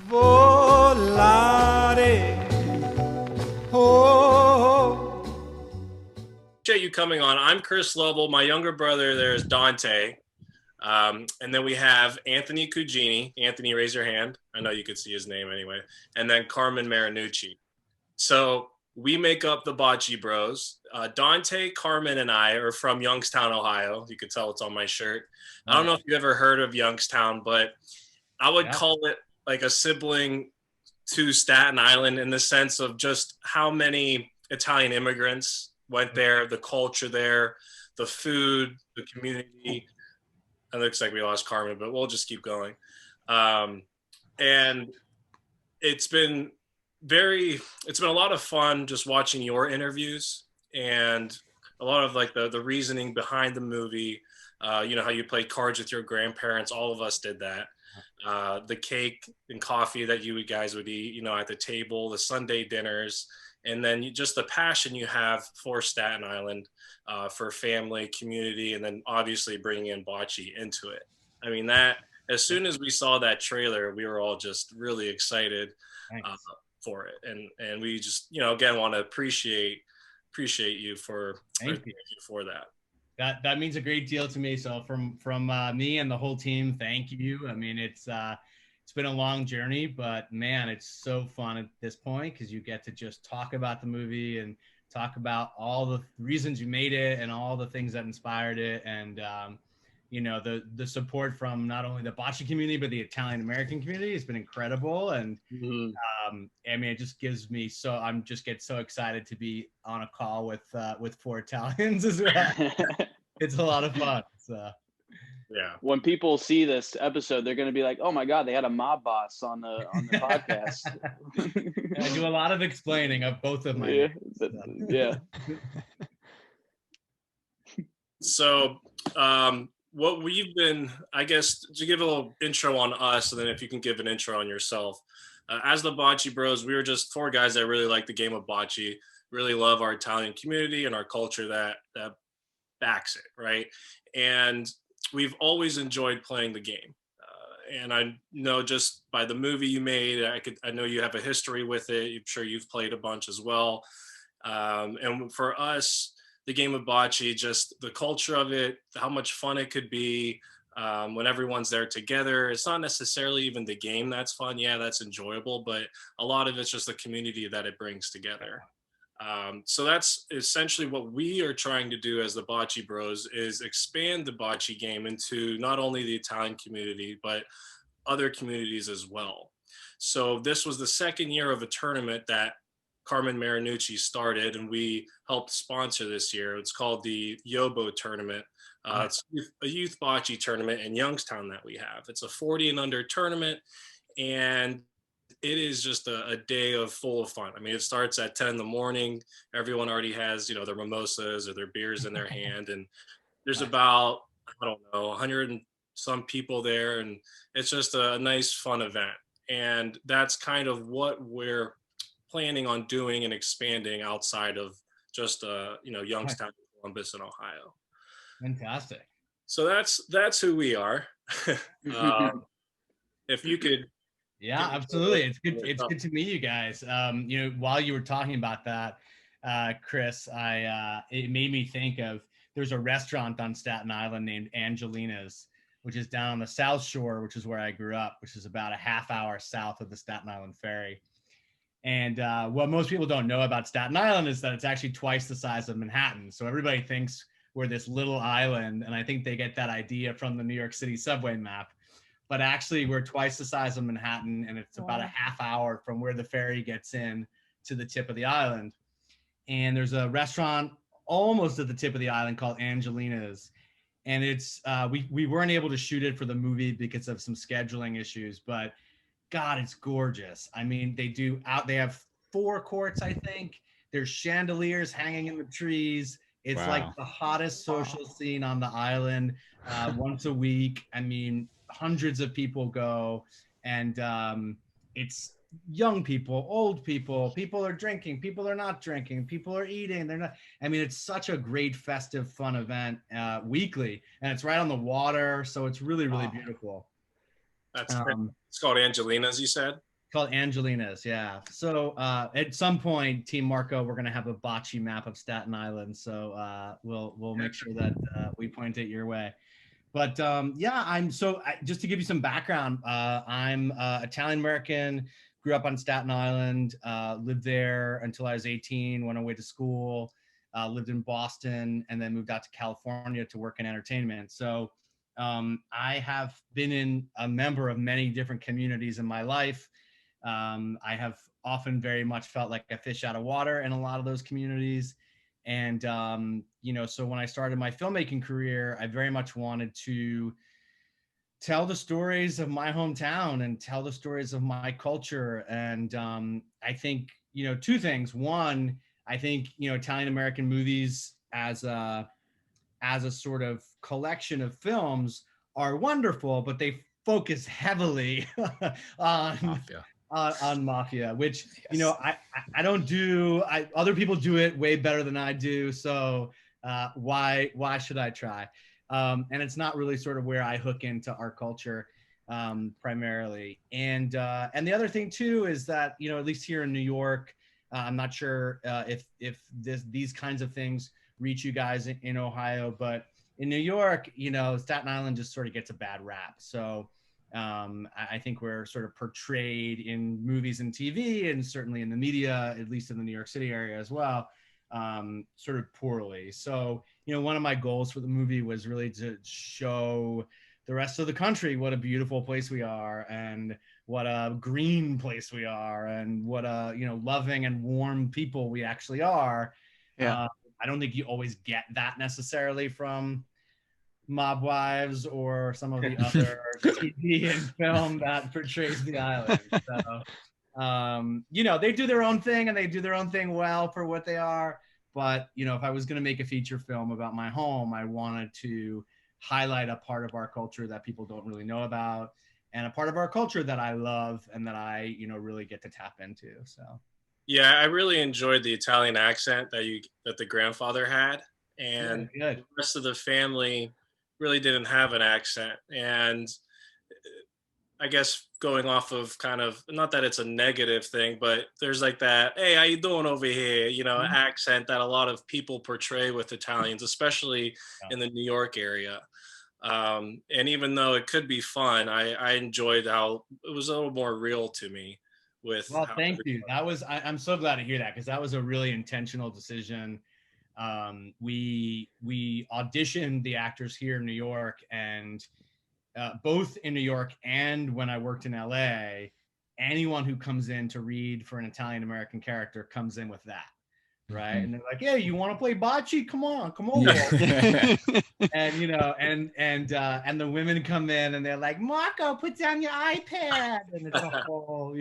Volare. Oh. Appreciate you coming on. I'm Chris Lovell. My younger brother there is Dante. And then we have Anthony Cugini. Anthony, raise your hand. I know you could see his name anyway. And then Carmen Marinucci. So we make up the Bocce Bros. Dante, Carmen, and I are from Youngstown, Ohio. You could tell it's on my shirt. I don't know if you've ever heard of Youngstown, but I would call it like a sibling to Staten Island in the sense of just how many Italian immigrants went there, the culture there, the food, the community. It looks like we lost Carmen, but we'll just keep going. And it's been a lot of fun just watching your interviews and a lot of like the reasoning behind the movie. How you played cards with your grandparents. All of us did that. The cake and coffee that you guys would eat, at the table, the Sunday dinners, and then just the passion you have for Staten Island, for family, community, and then obviously bringing in bocce into it. I mean, that as soon as we saw that trailer, we were all just really excited for it, and we just again want to appreciate you for that. That means a great deal to me. So from me and the whole team, thank you. I mean, it's been a long journey, but man, it's so fun at this point because you get to just talk about the movie and talk about all the reasons you made it and all the things that inspired it. And, the support from not only the bocce community, but the Italian American community has been incredible. And it just gives me get so excited to be on a call with 4 Italians as well. It's a lot of fun. So. Yeah. When people see this episode, they're going to be like, "Oh my God, they had a mob boss on the podcast." I do a lot of explaining of both of my names. Yeah. So, what we've been, I guess, to give a little intro on us, and then if you can give an intro on yourself. As the Bocce Bros, we were just 4 guys that really like the game of bocce, really love our Italian community and our culture that backs it, right? And we've always enjoyed playing the game. And I know just by the movie you made, I know you have a history with it. I'm sure you've played a bunch as well. And for us, the game of bocce, just the culture of it, how much fun it could be when everyone's there together. It's not necessarily even the game that's fun. Yeah, that's enjoyable, but a lot of it's just the community that it brings together. So that's essentially what we are trying to do as the Bocce Bros is expand the bocce game into not only the Italian community, but other communities as well. So this was the second year of a tournament that Carmen Marinucci started, and we helped sponsor this year. It's called the Yobo Tournament. It's a youth bocce tournament in Youngstown that we have. It's a 40 and under tournament, and it is just a day full of fun. I mean, it starts at 10 in the morning. Everyone already has, their mimosas or their beers in their hand. And there's about, 100 and some people there. And it's just a nice, fun event. And that's kind of what we're planning on doing and expanding outside of just, Youngstown, Columbus, and Ohio. Fantastic. So that's who we are. If you could. Yeah, absolutely. It's good to meet you guys. While you were talking about that, Chris, it made me think of, there's a restaurant on Staten Island named Angelina's, which is down on the South Shore, which is where I grew up, which is about a half hour south of the Staten Island Ferry. And what most people don't know about Staten Island is that it's actually twice the size of Manhattan. So everybody thinks we're this little island, and I think they get that idea from the New York City subway map. But actually, we're twice the size of Manhattan, and it's about a half hour from where the ferry gets in to the tip of the island. And there's a restaurant almost at the tip of the island called Angelina's. And it's we weren't able to shoot it for the movie because of some scheduling issues, but God, it's gorgeous. I mean, they have 4 courts, I think. There's chandeliers hanging in the trees. It's like the hottest social scene on the island once a week. I mean, hundreds of people go, and it's young people, old people, people are drinking, people are not drinking, people are eating, they're not. I mean, it's such a great festive fun event weekly, and it's right on the water, so it's really beautiful. That's it's called Angelina's, you said? Called Angelina's, yeah. So at some point, Team Marco, we're gonna have a bocce map of Staten Island. So we'll make sure that we point it your way. But yeah, just to give you some background. I'm Italian American. Grew up on Staten Island. Lived there until I was 18. Went away to school. Lived in Boston, and then moved out to California to work in entertainment. So I have been a member of many different communities in my life. I have often very much felt like a fish out of water in a lot of those communities. And, so when I started my filmmaking career, I very much wanted to tell the stories of my hometown and tell the stories of my culture. And I think, two things. One, I think, Italian American movies as a sort of collection of films are wonderful, but they focus heavily on mafia. On mafia, which I don't do. Other people do it way better than I do. So why should I try? And it's not really sort of where I hook into our culture primarily. And the other thing too is that at least here in New York, I'm not sure if these kinds of things reach you guys in Ohio, but in New York, Staten Island just sort of gets a bad rap. So I think we're sort of portrayed in movies and TV, and certainly in the media, at least in the New York City area as well, sort of poorly. So, one of my goals for the movie was really to show the rest of the country what a beautiful place we are, and what a green place we are, and what a loving and warm people we actually are. Yeah. I don't think you always get that necessarily from Mob Wives or some of the other TV and film that portrays the island. So, they do their own thing, and they do their own thing well for what they are. But, if I was going to make a feature film about my home, I wanted to highlight a part of our culture that people don't really know about, and a part of our culture that I love and that I, really get to tap into. So. Yeah, I really enjoyed the Italian accent that the grandfather had, and the rest of the family really didn't have an accent. And I guess going off of kind of, not that it's a negative thing, but there's like that, hey, how you doing over here, accent that a lot of people portray with Italians, especially in the New York area. And even though it could be fun, I enjoyed how it was a little more real to me. Well, thank you. That was, I'm so glad to hear that, because that was a really intentional decision. We auditioned the actors here in New York, and both in New York and when I worked in LA, anyone who comes in to read for an Italian American character comes in with that, right? And they're like, "Yeah, you want to play bocce? Come over." And and the women come in and they're like, "Marco, put down your iPad," and it's a whole,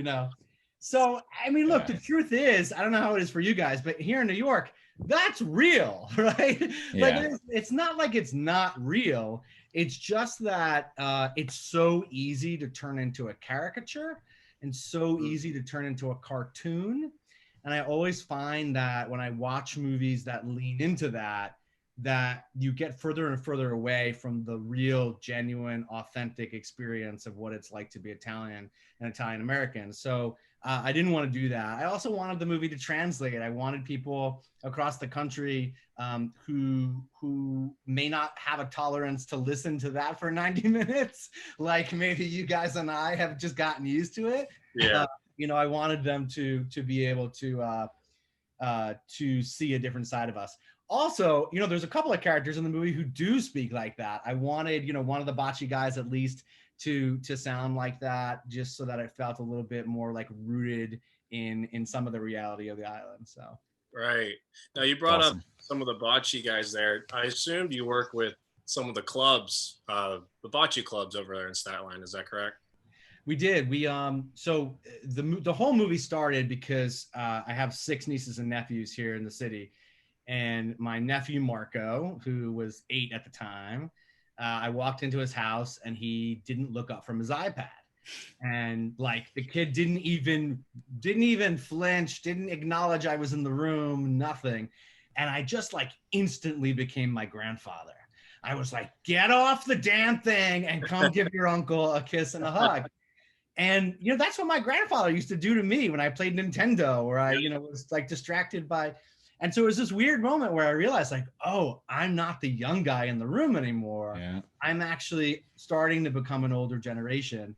So I mean, look, the truth is, I don't know how it is for you guys, but here in New York, that's real, right? Like it's not like it's not real. It's just that it's so easy to turn into a caricature and so easy to turn into a cartoon. And I always find that when I watch movies that lean into that you get further and further away from the real, genuine, authentic experience of what it's like to be Italian and Italian American. So I didn't want to do that. I also wanted the movie to translate. I wanted people across the country who may not have a tolerance to listen to that for 90 minutes, like maybe you guys and I have just gotten used to it. Yeah. I wanted them to be able to see a different side of us. Also, there's a couple of characters in the movie who do speak like that. I wanted, one of the bocce guys at least to sound like that, just so that it felt a little bit more like rooted in some of the reality of the island. So. Right. Now you brought up some of the bocce guys there. I assumed you work with some of the clubs, the bocce clubs over there in Staten Island. Is that correct? We did. So the whole movie started because I have 6 nieces and nephews here in the city, and my nephew Marco, who was 8 at the time, I walked into his house and he didn't look up from his iPad, and like the kid didn't even flinch, didn't acknowledge I was in the room, nothing. And I just like instantly became my grandfather. I was like, get off the damn thing and come give your uncle a kiss and a hug. And, you know, that's what my grandfather used to do to me when I played Nintendo, or I, you know, was like distracted by. And so it was this weird moment where I realized, like, oh, I'm not the young guy in the room anymore. Yeah. I'm actually starting to become an older generation.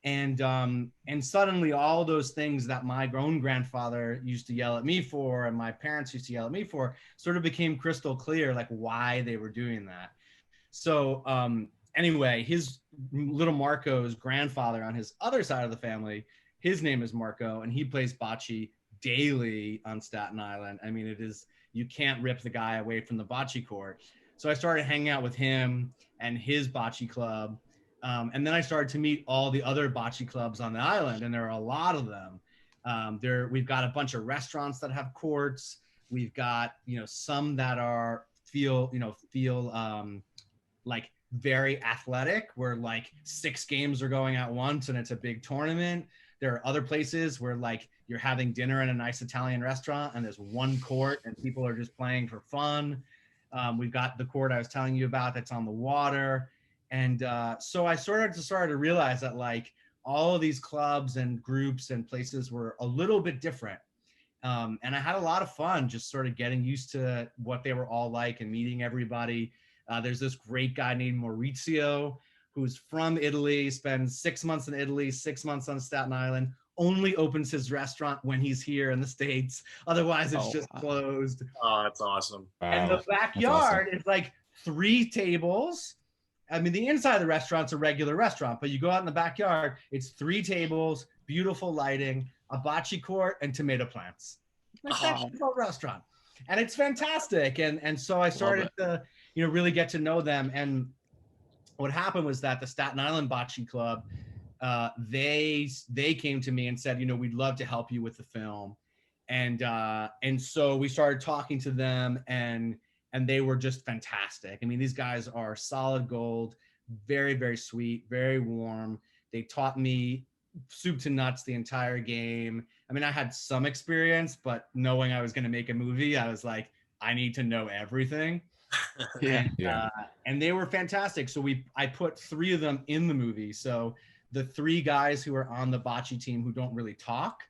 And suddenly all those things that my own grandfather used to yell at me for, and my parents used to yell at me for, sort of became crystal clear, like why they were doing that. So anyway, his little Marco's grandfather on his other side of the family, his name is Marco, and he plays bocce daily on Staten Island. I mean, it is, you can't rip the guy away from the bocce court. So I started hanging out with him and his bocce club. And then I started to meet all the other bocce clubs on the island, and there are a lot of them. We've got a bunch of restaurants that have courts. We've got, you know, some that are feel like very athletic, where like 6 games are going at once and it's a big tournament. There are other places where like you're having dinner in a nice Italian restaurant and there's one court and people are just playing for fun. We've got the court I was telling you about that's on the water. And so I started to realize that like all of these clubs and groups and places were a little bit different. And I had a lot of fun just sort of getting used to what they were all like and meeting everybody. There's this great guy named Maurizio who's from Italy, spends 6 months in Italy, 6 months on Staten Island, only opens his restaurant when he's here in the States. Otherwise, it's just closed. Oh, that's awesome. Wow. And the backyard is like 3 tables. I mean, the inside of the restaurant's a regular restaurant, but you go out in the backyard, it's 3 tables, beautiful lighting, a bocce court, and tomato plants. Like that's a whole restaurant. And it's fantastic. And so I started to, you know, really get to know them. And what happened was that the Staten Island Bocce Club, they came to me and said, you know, we'd love to help you with the film. And so we started talking to them, and they were just fantastic. I mean, these guys are solid gold, very, very sweet, very warm. They taught me soup to nuts the entire game. I mean, I had some experience, but knowing I was going to make a movie, I was like, I need to know everything. And they were fantastic. So I put 3 of them in the movie. So the 3 guys who are on the bocce team who don't really talk,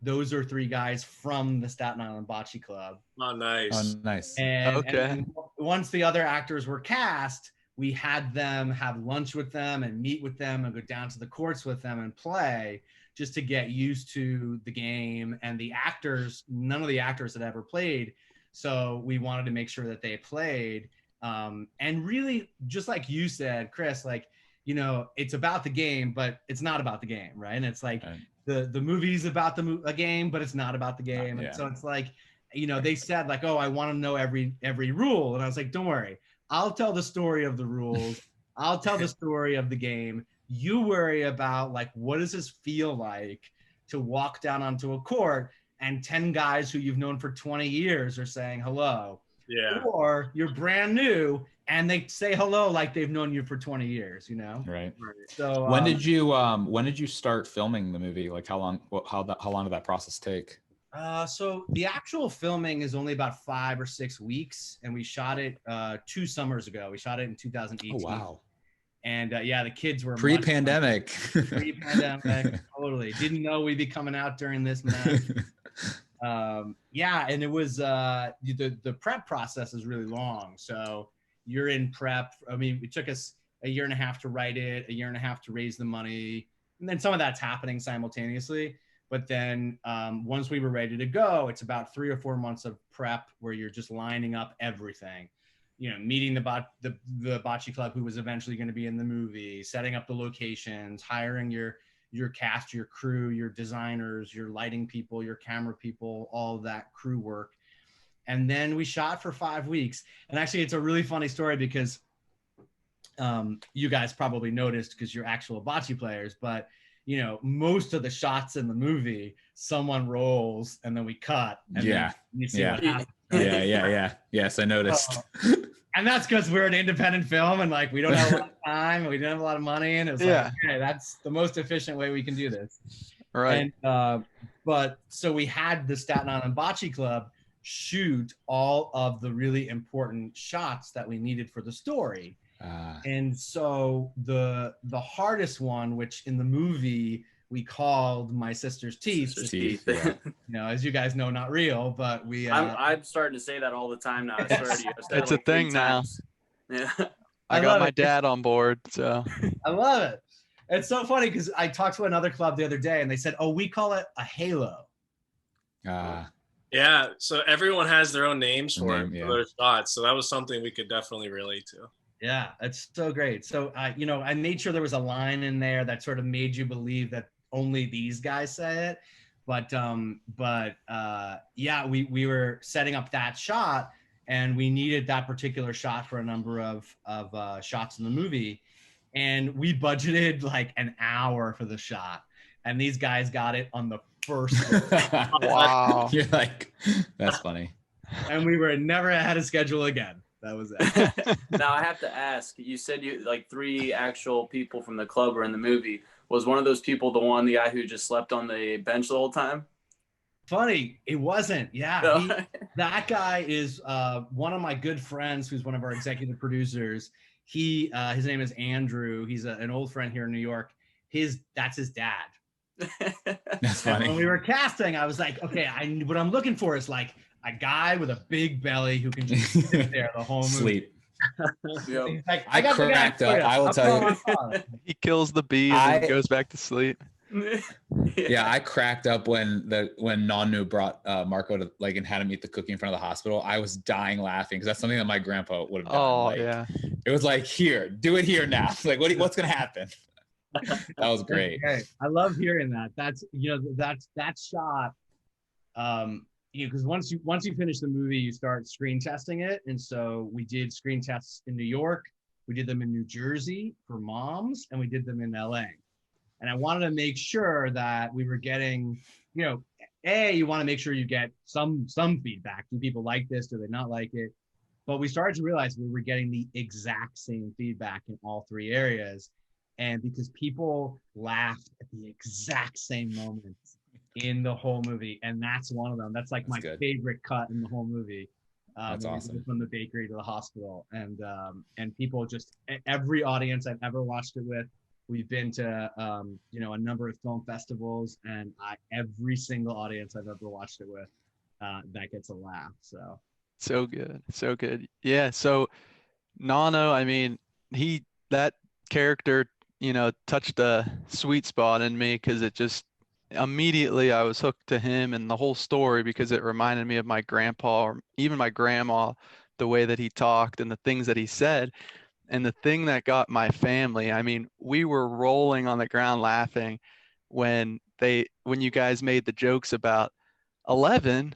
those are 3 guys from the Staten Island Bocce Club. Oh, nice. Oh, nice. And once the other actors were cast, we had them have lunch with them and meet with them and go down to the courts with them and play, just to get used to the game. And the actors, none of the actors had ever played. So we wanted to make sure that they played. And really, just like you said, Chris, like, you know, it's about the game, but it's not about the game, right? And it's like the movie's about a game, but it's not about the game. And so it's like, you know, they said like, oh, I want to know every rule. And I was like, don't worry, I'll tell the story of the rules. I'll tell the story of the game. You worry about like, what does this feel like to walk down onto a court and 10 guys who you've known for 20 years are saying hello. Yeah. Or you're brand new and they say hello like they've known you for 20 years, you know? Right. So when did you start filming the movie? Like how long did that process take? So the actual filming is only about 5 or 6 weeks, and we shot it 2 summers ago. We shot it in 2018. Oh, wow. And yeah, the kids were pre-pandemic. Pre-pandemic, totally. Didn't know we'd be coming out during this mess. Yeah, and it was the prep process is really long. So you're in prep. I mean, it took us a year and a half to write it, a year and a half to raise the money, and then some of that's happening simultaneously. But then once we were ready to go, it's about 3 or 4 months of prep where you're just lining up everything. You know, meeting the bocce club who was eventually going to be in the movie, setting up the locations, hiring your cast, your crew, your designers, your lighting people, your camera people, all of that crew work. And then we shot for 5 weeks. And actually, it's a really funny story because you guys probably noticed because you're actual bocce players, but you know, most of the shots in the movie, someone rolls and then we cut. And then you see what happens. Yeah. Yes, I noticed. And that's because we're an independent film and like we don't have a lot of time and we don't have a lot of money, and it was like, okay, that's the most efficient way we can do this. Right. And but so we had the Staten Island Bocce Club shoot all of the really important shots that we needed for the story. And so the hardest one, which in the movie we called my sister's teeth. Yeah. You know, as you guys know, not real, but we. I'm starting to say that all the time now. I swear to you. I've said It's it a like 3 thing now. times. Yeah. I got my dad on board, so I love it. It's so funny because I talked to another club the other day and they said, "Oh, we call it a halo." Yeah, so everyone has their own names for Name, yeah. their shots. So that was something we could definitely relate to. Yeah, it's so great. So, you know, I made sure there was a line in there that sort of made you believe that only these guys say it. But yeah, we were setting up that shot, and we needed that particular shot for a number of shots in the movie, and we budgeted like an hour for the shot, and these guys got it on the first. wow. You're like, that's funny. And we were never ahead of schedule again. That was it. Now I have to ask, you said you like 3 actual people from the club were in the movie. Was one of those people the guy who just slept on the bench the whole time? Funny, it wasn't. Yeah, No. that guy is one of my good friends who's one of our executive producers. His name is Andrew. He's an old friend here in New York. That's his dad. That's And when funny. we were casting, I was like, okay, what I'm looking for is like a guy with a big belly who can just sit there the whole movie. Sleep. Yep. He's like, I got the guy cracked for up. you. I will I'll tell throw you. him on. He kills the bee and then goes back to sleep. Yeah, I cracked up when Nanu brought Marco to like and had him eat the cookie in front of the hospital. I was dying laughing because that's something that my grandpa would have done. Oh, like, yeah. It was like, here, do it here now. Like, what's gonna happen? That was great. Okay. I love hearing that. That's that shot. Because once you finish the movie, you start screen testing it, and so we did screen tests in New York, we did them in New Jersey for moms, and we did them in LA. And I wanted to make sure that we were getting, you know, you want to make sure you get some feedback. Do people like this? Do they not like it? But we started to realize we were getting the exact same feedback in all 3 areas. And because people laughed at the exact same moments in the whole movie. And that's one of them. That's like my favorite cut in the whole movie. That's awesome. From the bakery to the hospital. And people just, every audience I've ever watched it with, we've been to, a number of film festivals, and every single audience I've ever watched it with, that gets a laugh. So good. So good. Yeah. So Nano, I mean, that character, touched a sweet spot in me because it just immediately I was hooked to him and the whole story because it reminded me of my grandpa or even my grandma, the way that he talked and the things that he said. And the thing that got my family, I mean, we were rolling on the ground laughing when you guys made the jokes about 11.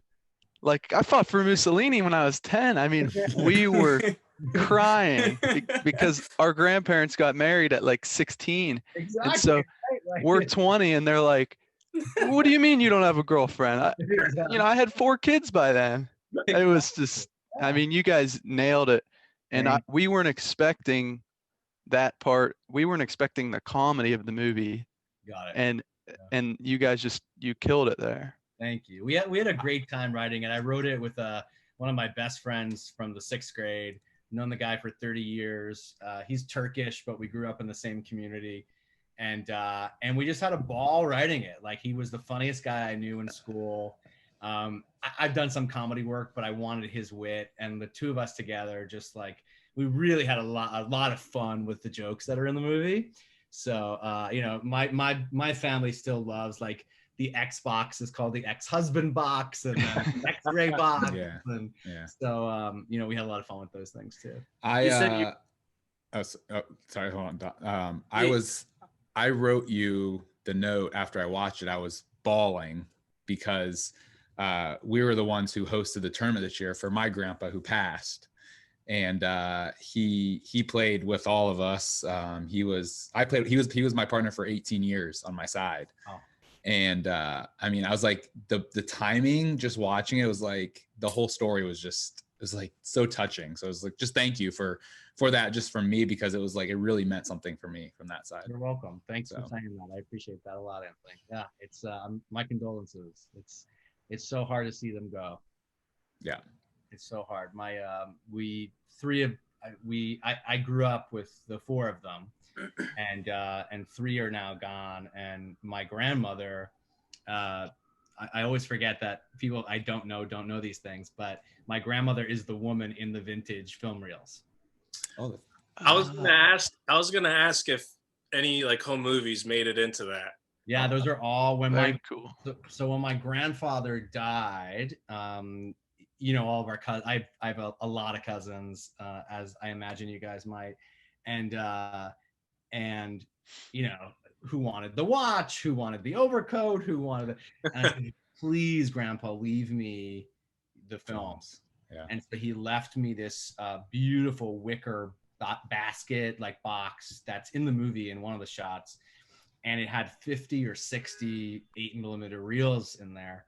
Like, I fought for Mussolini when I was 10. I mean, we were crying because our grandparents got married at like 16. Exactly. And so we're 20 and they're like, what do you mean you don't have a girlfriend? I had 4 kids by then. It was just, I mean, you guys nailed it. And we weren't expecting that part. We weren't expecting the comedy of the movie. Got it. And you guys you killed it there. Thank you. We had a great time writing it. I wrote it with one of my best friends from the 6th grade. Known the guy for 30 years. He's Turkish, but we grew up in the same community. And we just had a ball writing it. Like, he was the funniest guy I knew in school. I've done some comedy work, but I wanted his wit, and the 2 of us together, just like, we really had a lot of fun with the jokes that are in the movie. So, my family still loves, like, the Xbox is called the ex-husband box and the X-ray box. Yeah. And so, we had a lot of fun with those things too. Sorry, hold on. I wrote you the note after I watched it. I was bawling because we were the ones who hosted the tournament this year for my grandpa who passed, and he played with all of us. He was my partner for 18 years on my side. Oh. And I mean, I was like, the timing, just watching it was like, the whole story was like so touching. So it was like, just thank you for that, just from me, because it was like, it really meant something for me from that side. You're welcome. Thanks for saying that. I appreciate that a lot, Anthony. Yeah, it's my condolences. It's so hard to see them go. Yeah, it's so hard. My I grew up with the four of them, and three are now gone. And my grandmother, I always forget that people I don't know these things, but my grandmother is the woman in the vintage film reels. Oh, I was gonna ask if any like home movies made it into that. Yeah, those are all when Very my cool. so when my grandfather died, all of our cousins, I have a lot of cousins, as I imagine you guys might, and who wanted the watch, who wanted the overcoat, who wanted it, and I said, please, Grandpa, leave me the films. Yeah. And so he left me this beautiful wicker basket like box that's in the movie in one of the shots, and it had 50 or 60 8mm reels in there.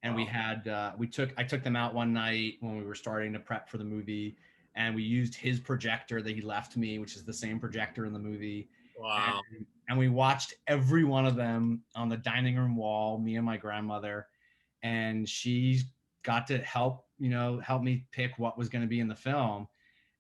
And Wow. we had I took them out one night when we were starting to prep for the movie, and we used his projector that he left me, which is the same projector in the movie. Wow. And we watched every one of them on the dining room wall, me and my grandmother, and she got to help me pick what was going to be in the film.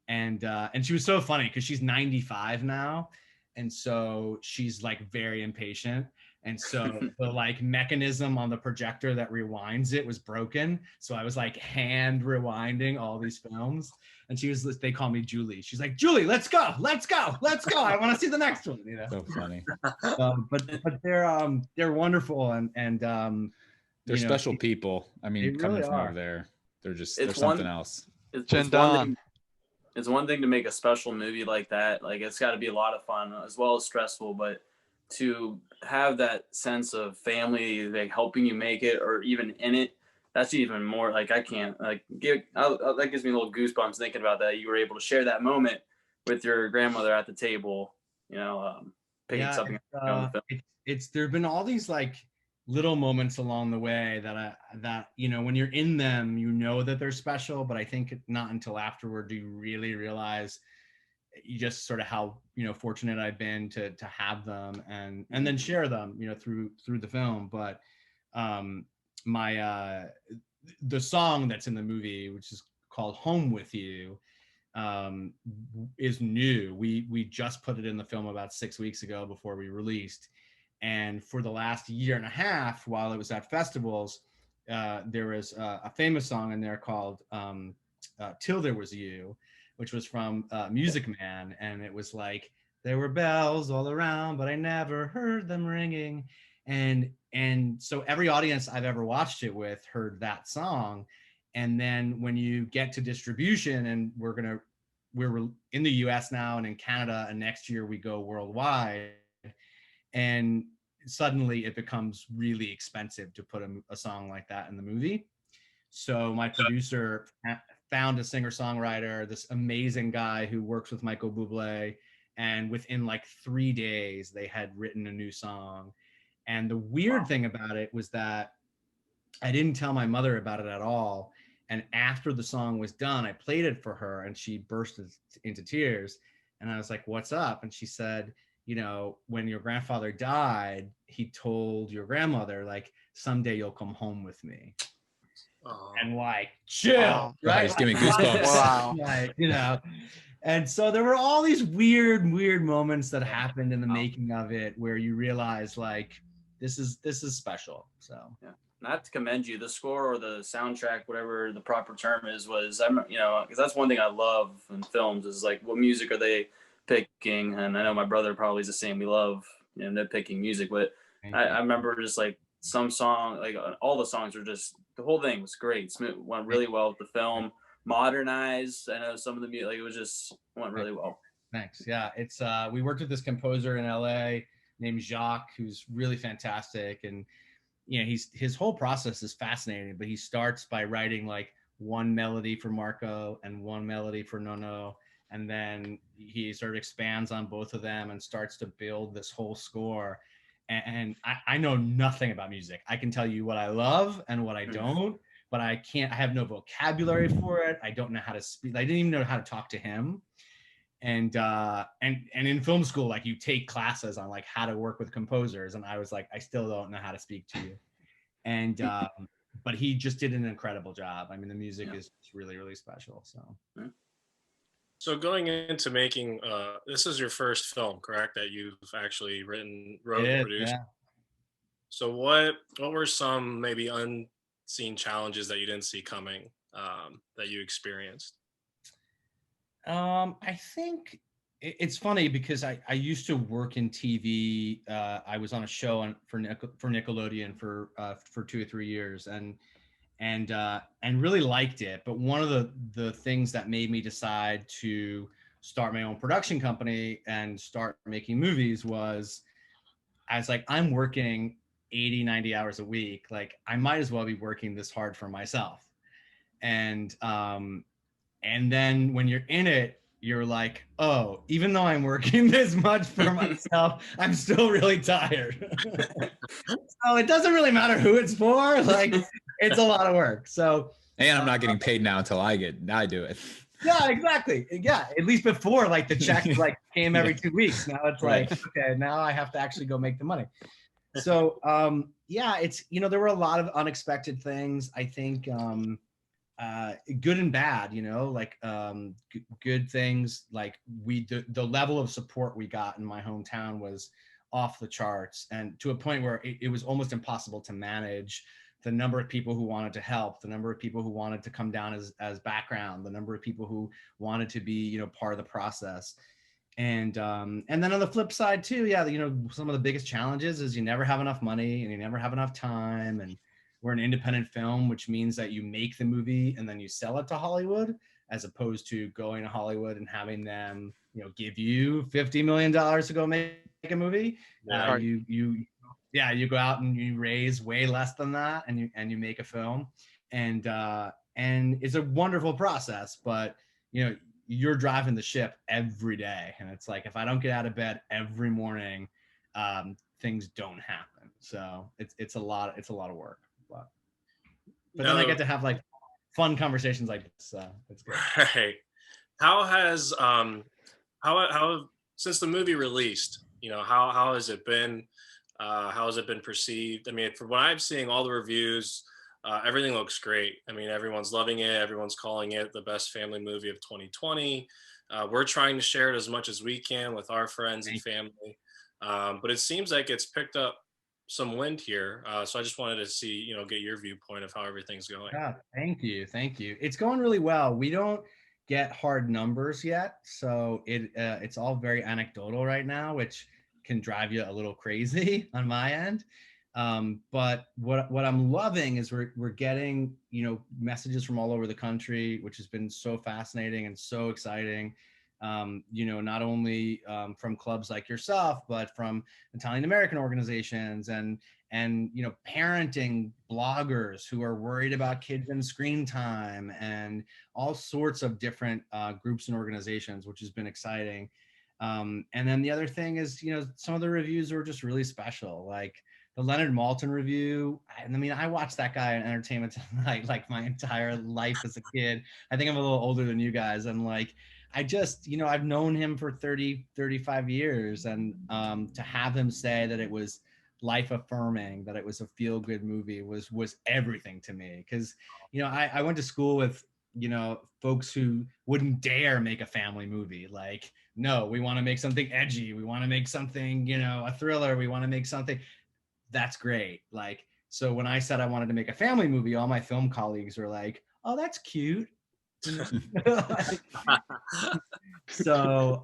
And she was so funny because she's 95 now, and so she's like very impatient, and so the like mechanism on the projector that rewinds it was broken, so I was like hand rewinding all these films, and they call me Julie. She's like, Julie, let's go, I want to see the next one. So funny. But they're wonderful, and They're special people. I mean, they coming really from are. over there, they're something else. It's one thing to make a special movie like that. Like, it's got to be a lot of fun as well as stressful, but to have that sense of family, like helping you make it or even in it, that's even more like, I can't like that gives me a little goosebumps thinking about that. You were able to share that moment with your grandmother at the table, picking something up on the film. It's there've been all these like little moments along the way that when you're in them, that they're special, but I think not until afterward do you really realize just sort of how fortunate I've been to have them and then share them through the film. But the song that's in the movie, which is called Home With You, is new. We just put it in the film about 6 weeks ago before we released. And for the last year and a half, while it was at festivals, there was a famous song in there called Till There Was You, which was from Music Man. And it was like, there were bells all around, but I never heard them ringing. And so every audience I've ever watched it with heard that song. And then when you get to distribution, and we're in the US now and in Canada, and next year we go worldwide, and suddenly it becomes really expensive to put a song like that in the movie. So my producer found a singer-songwriter, this amazing guy who works with Michael Bublé, and within like 3 days they had written a new song. And the weird thing about it was that I didn't tell my mother about it at all. And after the song was done, I played it for her, and she burst into tears. And I was like, what's up? And she said, when your grandfather died, he told your grandmother, like, someday you'll come home with me. Oh. And like, chill, Wow. right? Just give me goosebumps. Wow. Like, and so there were all these weird moments that happened in the making of it where you realize like, this is special. So yeah. Not to commend you, the score or the soundtrack, whatever the proper term is, because that's one thing I love in films is like, what music are they picking? And I know my brother probably is the same. We love nitpicking music, but I remember just like some song, like all the songs were just, the whole thing was great. Smith went really well with the film. Modernized. I know some of the music, like, it was just went really well. Thanks. Yeah, it's we worked with this composer in LA named Jacques, who's really fantastic, and his whole process is fascinating. But he starts by writing like one melody for Marco and one melody for Nono, and then he sort of expands on both of them and starts to build this whole score. And I know nothing about music. I can tell you what I love and what I don't, but I have no vocabulary for it. I don't know how to speak. I didn't even know how to talk to him. And in film school, like, you take classes on like how to work with composers, and I was like, I still don't know how to speak to you. And but he just did an incredible job. I mean, the music is really, really special. So So going into making, this is your first film, correct? That you've actually written, It wrote, and is, produced. yeah. So what were some maybe unseen challenges that you didn't see coming, that you experienced? I think it's funny because I used to work in TV. I was on a show for Nickelodeon for 2 or 3 years, and really liked it. But one of the things that made me decide to start my own production company and start making movies was I was like, I'm working 80, 90 hours a week. Like, I might as well be working this hard for myself. And then when you're in it, you're like, oh, even though I'm working this much for myself, I'm still really tired. So it doesn't really matter who it's for. Like, it's a lot of work. So, And I'm not getting paid now until I do it. yeah, exactly. Yeah. At least before, like, the check like came every 2 weeks. Now it's Right. like, okay, now I have to actually go make the money. So yeah, it's, there were a lot of unexpected things. I think good and bad, like good things, like the level of support we got in my hometown was off the charts, and to a point where it was almost impossible to manage the number of people who wanted to help, the number of people who wanted to come down as background, the number of people who wanted to be, part of the process. And then on the flip side too, yeah, some of the biggest challenges is you never have enough money and you never have enough time. And we're an independent film, which means that you make the movie and then you sell it to Hollywood, as opposed to going to Hollywood and having them, give you $50 million to go make a movie. Yeah. You go out and you raise way less than that, and you make a film, and it's a wonderful process, but you're driving the ship every day, and it's like, if I don't get out of bed every morning, things don't happen. So it's a lot of work, but then I get to have like fun conversations like this, so it's good. Right. How has how since the movie released, how has it been? How has it been perceived? I mean, from what I'm seeing, all the reviews, everything looks great. I mean, everyone's loving it. Everyone's calling it the best family movie of 2020. We're trying to share it as much as we can with our friends and family. But it seems like it's picked up some wind here. So I just wanted to see, get your viewpoint of how everything's going. Yeah, thank you. It's going really well. We don't get hard numbers yet, so it's all very anecdotal right now, which can drive you a little crazy on my end. But what I'm loving is we're getting, messages from all over the country, which has been so fascinating and so exciting. Not only from clubs like yourself, but from Italian American organizations and parenting bloggers who are worried about kids and screen time, and all sorts of different groups and organizations, which has been exciting. And then the other thing is, some of the reviews were just really special, like the Leonard Maltin review. I mean, I watched that guy in Entertainment Tonight like my entire life as a kid. I think I'm a little older than you guys, and like, I just, I've known him for 35 years, and to have him say that it was life affirming, that it was a feel good movie was everything to me. Because, I went to school with, folks who wouldn't dare make a family movie. Like, no, we want to make something edgy. We want to make something, a thriller. We want to make something that's great. Like, so when I said I wanted to make a family movie, all my film colleagues were like, oh, that's cute. So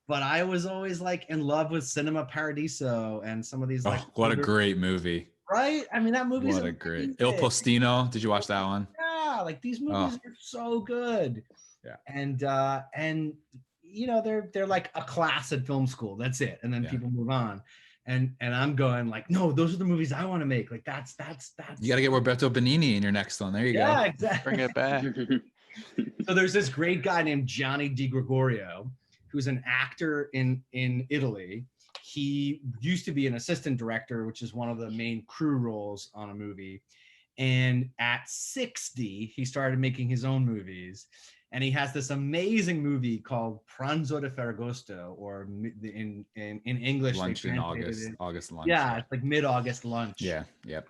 but I was always like in love with Cinema Paradiso and some of these, like, what a great movie, right? I mean, that movie's what a great Il Postino. Did you watch that one? Yeah, like, these movies are so good. Yeah. And they're like a class at film school, that's it, and then people move on. And I'm going like, no, those are the movies I want to make. Like, that's you got to get Roberto Benigni in your next one. There you go. Yeah, exactly. Bring it back. So there's this great guy named Gianni Di Gregorio, who's an actor in Italy. He used to be an assistant director, which is one of the main crew roles on a movie. And at 60, he started making his own movies. And he has this amazing movie called Pranzo di Ferragosto, or in English, Lunch in August lunch. Yeah, it's like mid-August lunch. Yeah, yep.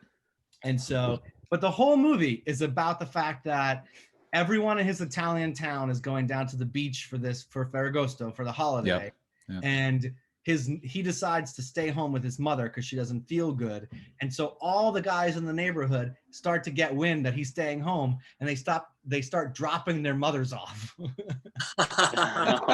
And so, but the whole movie is about the fact that everyone in his Italian town is going down to the beach for Ferragosto for the holiday. Yep. And he decides to stay home with his mother because she doesn't feel good. And so all the guys in the neighborhood start to get wind that he's staying home, and they start dropping their mothers off.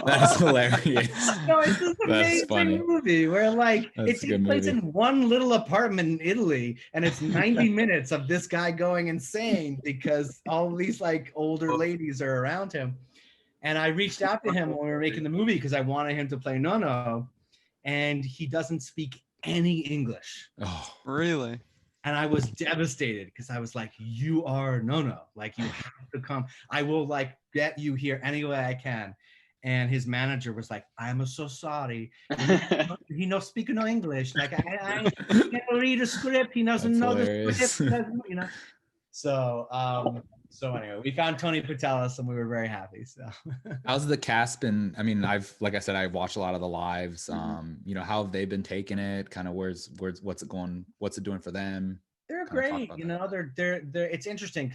That's hilarious. No, it's this amazing funny. movie where like That's it a good takes place movie. in one little apartment in Italy, and it's 90 minutes of this guy going insane because all these like older ladies are around him. And I reached out to him when we were making the movie because I wanted him to play Nono, and he doesn't speak any English. Oh, Really? And I was devastated because I was like, you are Nono. Like, you have to come. I will like get you here any way I can. And his manager was like, I'm so sorry. He no speak no English. Like, I can't read a script. He doesn't know the script. You know. So anyway, we found Tony Patelis and we were very happy. So how's the cast been? I mean, like I said, I've watched a lot of the lives. You know, how have they been taking it? Kind of what's it going? What's it doing for them? They're great. You know, they're it's interesting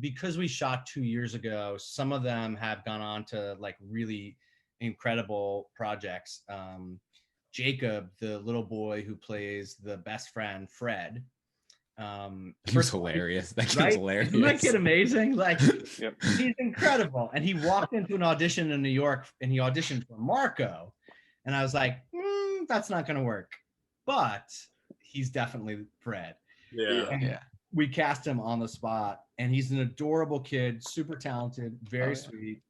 because we shot 2 years ago, some of them have gone on to like really incredible projects. Jacob, the little boy who plays the best friend, Fred. He was hilarious. That kid was hilarious. Isn't that kid amazing? Like, he's incredible. And he walked into an audition in New York and he auditioned for Marco. And I was like, that's not going to work. But he's definitely Fred. Yeah. We cast him on the spot, and he's an adorable kid, super talented, very sweet.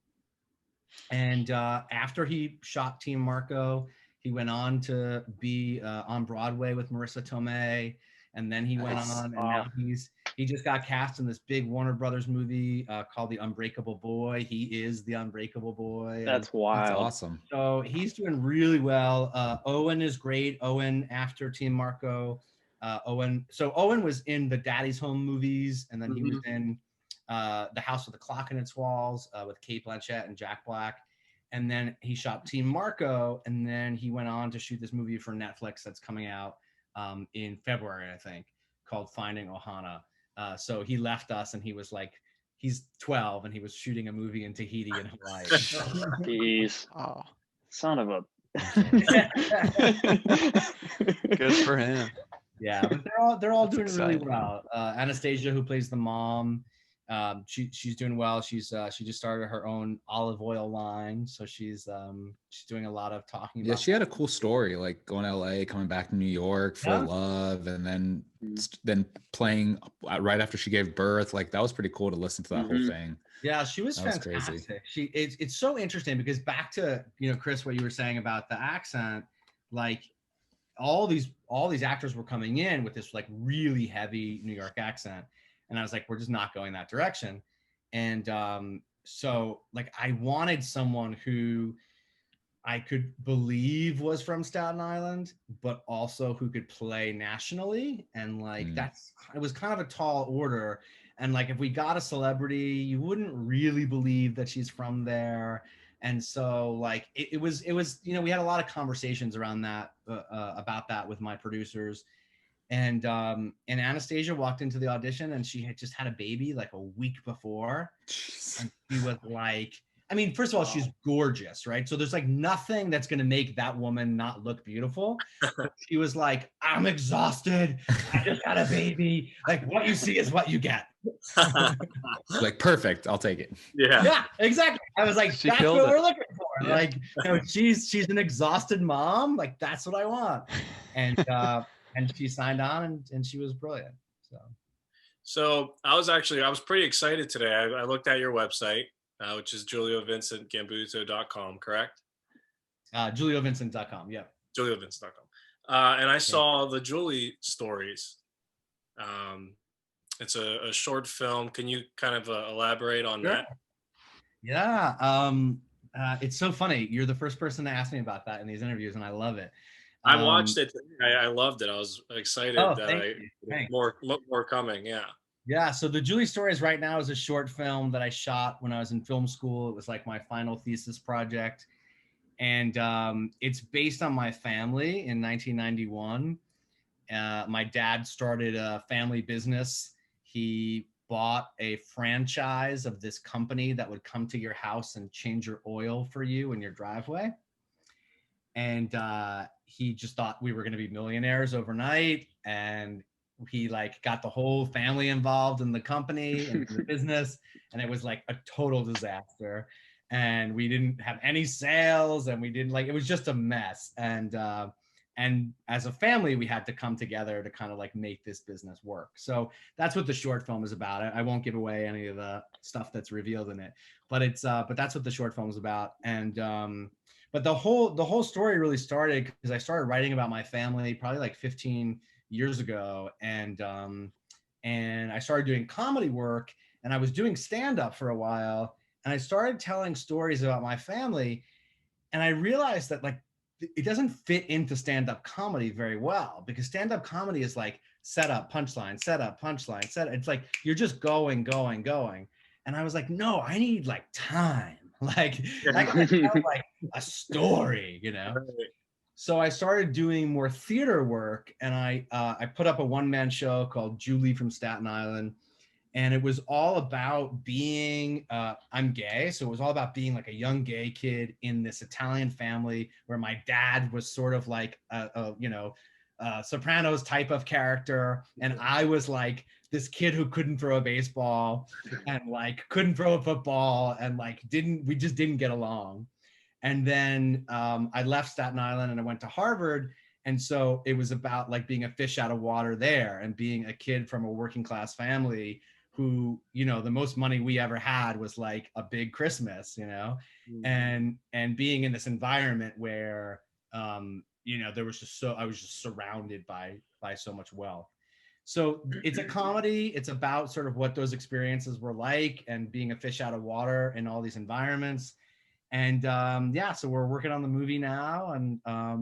And after he shot Team Marco, he went on to be on Broadway with Marissa Tomei. And then he went on, and now he just got cast in this big Warner Brothers movie called The Unbreakable Boy. He is the Unbreakable Boy. That's wild. That's awesome. So he's doing really well. Owen is great. Owen, after Team Marco, Owen was in the Daddy's Home movies, and then he was in The House with the Clock in Its Walls with Cate Blanchett and Jack Black. And then he shot Team Marco, and then he went on to shoot this movie for Netflix that's coming out in February, I think, called Finding Ohana. So he left us, and he was like, he's 12, and he was shooting a movie in Tahiti and Hawaii. Jeez. Oh, Son of a. good for him. Yeah, but they're all doing exciting. really well. Anastasia, who plays the mom, she's doing well. She just started her own olive oil line, so she's doing a lot of talking about. Yeah, she had a cool story, like going to LA, coming back to New York for love, and then playing right after she gave birth. Like, that was pretty cool to listen to that whole thing. Yeah, she was fantastic. Crazy. It's so interesting because back to, you know, Chris, what you were saying about the accent, like all these actors were coming in with this like really heavy New York accent, and I was like, we're just not going that direction. And so like I wanted someone who I could believe was from Staten Island, but also who could play nationally. And like it was kind of a tall order. And like if we got a celebrity, you wouldn't really believe that she's from there. And so like it was, you know, we had a lot of conversations around that about that with my producers. And Anastasia walked into the audition, and she had just had a baby like a week before. And she was like, I mean, first of all, she's gorgeous, right? So there's like nothing that's going to make that woman not look beautiful. But she was like, I'm exhausted. I just had a baby. Like, what you see is what you get. Like, perfect. I'll take it. Yeah, exactly. I was like, She that's killed what it. we're looking for. Yeah. Like, you know, she's an exhausted mom. Like, that's what I want. And she signed on, and she was brilliant. So I was pretty excited today. I looked at your website, which is juliovincentgambuto.com, correct? JulioVincent.com. Yeah. JulioVincent.com. And I saw the Julie stories. It's a short film. Can you kind of elaborate on that? Yeah. It's so funny. You're the first person to ask me about that in these interviews, and I love it. I watched it. I loved it. I was excited more coming. Yeah. Yeah. So the Julie Stories right now is a short film that I shot when I was in film school. It was like my final thesis project. And it's based on my family in 1991. My dad started a family business. He bought a franchise of this company that would come to your house and change your oil for you in your driveway. And he just thought we were going to be millionaires overnight. And he like got the whole family involved in the company and the business. And it was like a total disaster. And we didn't have any sales, and we didn't it was just a mess. And as a family, we had to come together to kind of like make this business work. So that's what the short film is about. I won't give away any of the stuff that's revealed in it, but that's what the short film is about. And but the whole story really started because I started writing about my family probably like 15 years ago, and I started doing comedy work, and I was doing stand-up for a while, and I started telling stories about my family, and I realized that like it doesn't fit into stand-up comedy very well, because stand-up comedy is like set up, punchline, set up, punchline, set. It's like you're just going. And I was like, no, I need like time. Like I gotta tell like a story, you know? So I started doing more theater work, and I put up a one-man show called Julie from Staten Island. And it was all about being, I'm gay. So it was all about being like a young gay kid in this Italian family where my dad was sort of like a Sopranos type of character. And I was like this kid who couldn't throw a baseball and like couldn't throw a football, and like we just didn't get along. And then I left Staten Island and I went to Harvard. And so it was about like being a fish out of water there, and being a kid from a working class family who, you know, the most money we ever had was like a big Christmas, you know, and being in this environment where, you know, I was just surrounded by so much wealth. So it's a comedy. It's about sort of what those experiences were like, and being a fish out of water in all these environments. And so we're working on the movie now, and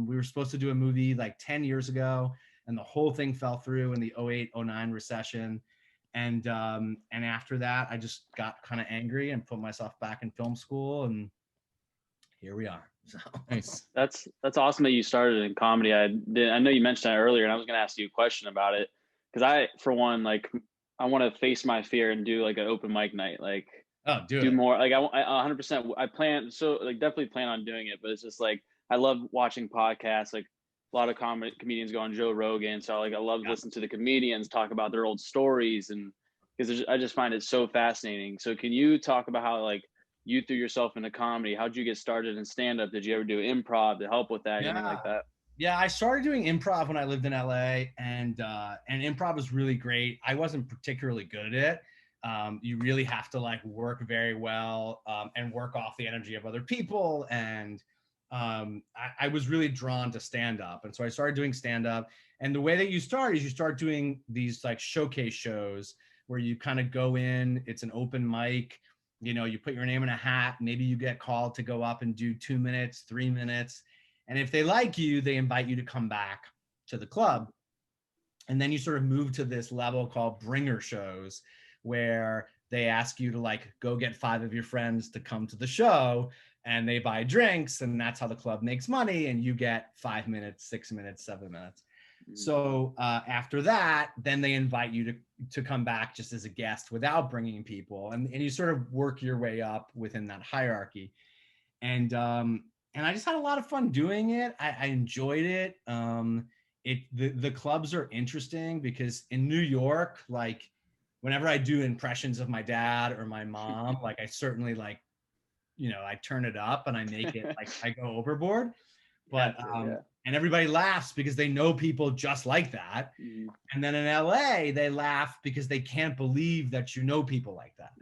we were supposed to do a movie like 10 years ago, and the whole thing fell through in the 08-09 recession. And after that, I just got kind of angry and put myself back in film school, and here we are. So. Nice. That's awesome that you started in comedy. I know you mentioned that earlier, and I was going to ask you a question about it, because I, for one, like I want to face my fear and do like an open mic night, like do more. Like I 100%. I plan, so like definitely plan on doing it, but it's just like I love watching podcasts. Like a lot of comedians go on Joe Rogan, so like I love listening to the comedians talk about their old stories, and because I just find it so fascinating. So can you talk about how like you threw yourself into comedy? How'd you get started in stand-up? Did you ever do improv to help with that? Anything like that? Yeah, I started doing improv when I lived in LA, and improv was really great. I wasn't particularly good at it. You really have to like work very well and work off the energy of other people. And I was really drawn to stand-up. And so I started doing stand-up. And the way that you start is you start doing these like showcase shows where you kind of go in, it's an open mic, you know, you put your name in a hat, maybe you get called to go up and do 2 minutes, 3 minutes. And if they like you, they invite you to come back to the club. And then you sort of move to this level called bringer shows, where they ask you to like go get 5 of your friends to come to the show, and they buy drinks, and that's how the club makes money. And you get 5 minutes, 6 minutes, 7 minutes. So after that, then they invite you to come back just as a guest without bringing people. And you sort of work your way up within that hierarchy. And I just had a lot of fun doing it. I enjoyed it. The clubs are interesting because in New York, like whenever I do impressions of my dad or my mom, like I certainly like, you know, I turn it up and I make it like I go overboard. But and everybody laughs because they know people just like that. And then in LA, they laugh because they can't believe that you know people like that.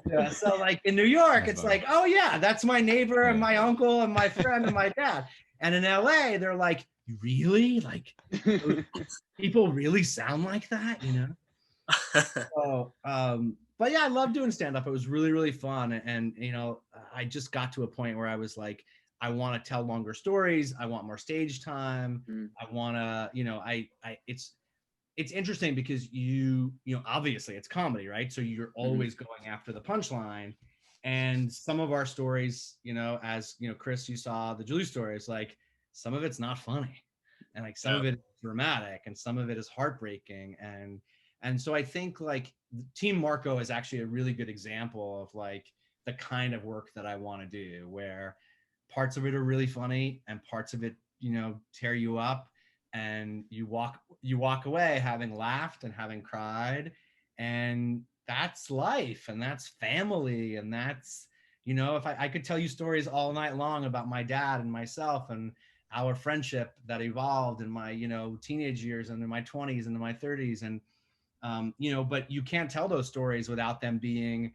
Yeah, so like in New York, it's like, oh yeah, that's my neighbor and my uncle and my friend and my dad. And in LA, they're like, really? Like people really sound like that, you know? So, but yeah, I love doing stand-up. It was really, really fun. And, you know, I just got to a point where I was like, I want to tell longer stories. I want more stage time. I want to, you know, it's interesting because you know, obviously it's comedy, right? So you're always going after the punchline. And some of our stories, you know, as you know, Chris, you saw the Julie story, it's like some of it's not funny. And like some of it is dramatic and some of it is heartbreaking. And And so I think like Team Marco is actually a really good example of like the kind of work that I want to do, where parts of it are really funny and parts of it, you know, tear you up, and you walk away having laughed and having cried, and that's life, and that's family, and that's, you know, if I could tell you stories all night long about my dad and myself and our friendship that evolved in my, you know, teenage years and in my 20s and in my 30s, and you know, but you can't tell those stories without them being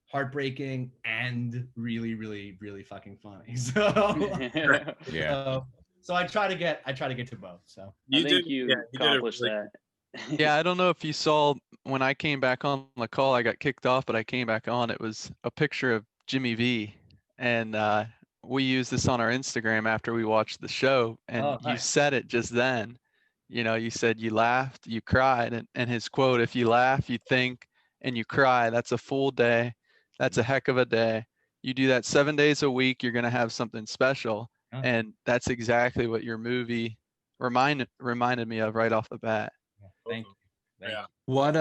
heartbreaking and really, really, really fucking funny. So Yeah. so I try to get to both. So I think you accomplished that. Yeah, I don't know if you saw when I came back on the call, I got kicked off, but I came back on. It was a picture of Jimmy V, and we used this on our Instagram after we watched the show, and you said it just then. You know, you said you laughed, you cried, and his quote, "If you laugh, you think, and you cry, that's a full day. That's a heck of a day. You do that 7 days a week, you're gonna have something special." And that's exactly what your movie reminded me of right off the bat. Thank you. Yeah. What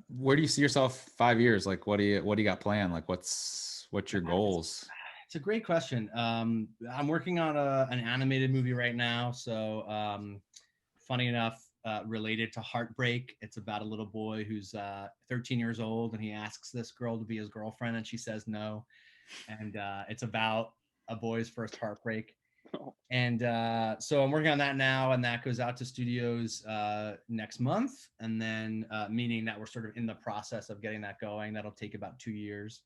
where do you see yourself 5 years? Like what do you got planned? Like what's your goals? It's a great question. I'm working on an animated movie right now. So funny enough, related to heartbreak. It's about a little boy who's 13 years old, and he asks this girl to be his girlfriend, and she says no. And it's about a boy's first heartbreak. And so I'm working on that now, and that goes out to studios next month. And then meaning that we're sort of in the process of getting that going. That'll take about 2 years.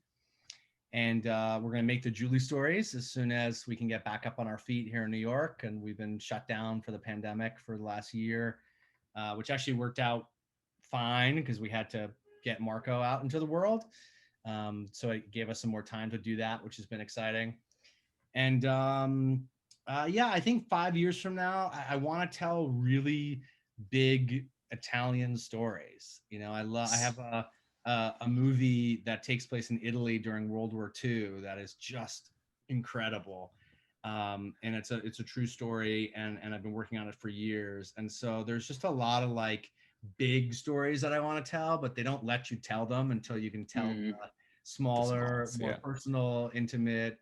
And we're going to make the Julie stories as soon as we can get back up on our feet here in New York. And we've been shut down for the pandemic for the last year, which actually worked out fine because we had to get Marco out into the world. So it gave us some more time to do that, which has been exciting. And yeah, I think 5 years from now, I want to tell really big Italian stories. You know, I have a movie that takes place in Italy during World War II that is just incredible. And it's a true story, and I've been working on it for years. And so there's just a lot of like big stories that I want to tell, but they don't let you tell them until you can tell smaller, more personal, intimate,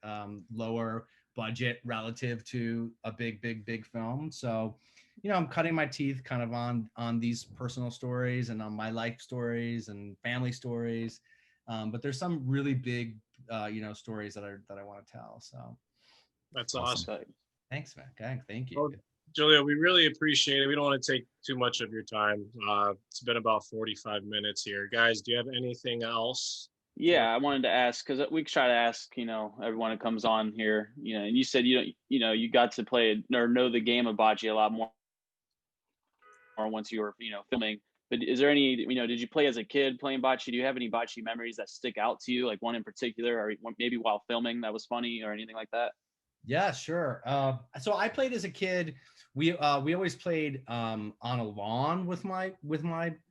lower budget relative to a big film. So, you know, I'm cutting my teeth kind of on these personal stories and on my life stories and family stories. But there's some really big, you know, stories that I want to tell. So that's awesome. Thanks, man. Okay, thank you. Well, Julio, we really appreciate it. We don't want to take too much of your time. It's been about 45 minutes here. Guys, do you have anything else? Yeah, I wanted to ask, because we try to ask, you know, everyone who comes on here, you know, and you said you got to play or know the game of bocce a lot more once you were, you know, filming. But is there any, you know, did you play as a kid playing bocce? Do you have any bocce memories that stick out to you, like one in particular, or maybe while filming that was funny or anything like that? Yeah, sure. So I played as a kid. We always played on a lawn with my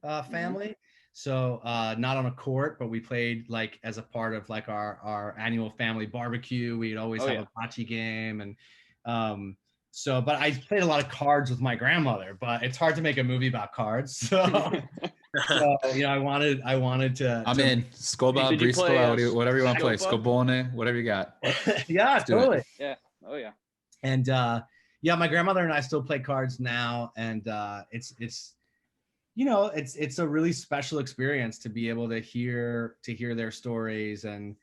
family. So not on a court, but we played like as a part of like our annual family barbecue. We'd always have a bocce game, and so. But I played a lot of cards with my grandmother. But it's hard to make a movie about cards, so. So, you know, I wanted to. I'm in. Scoba, Briscola, whatever you want to play. Scobone, whatever you got. Yeah, totally. Yeah. Oh yeah. And yeah, my grandmother and I still play cards now, and it's you know, it's a really special experience to be able to hear their stories. And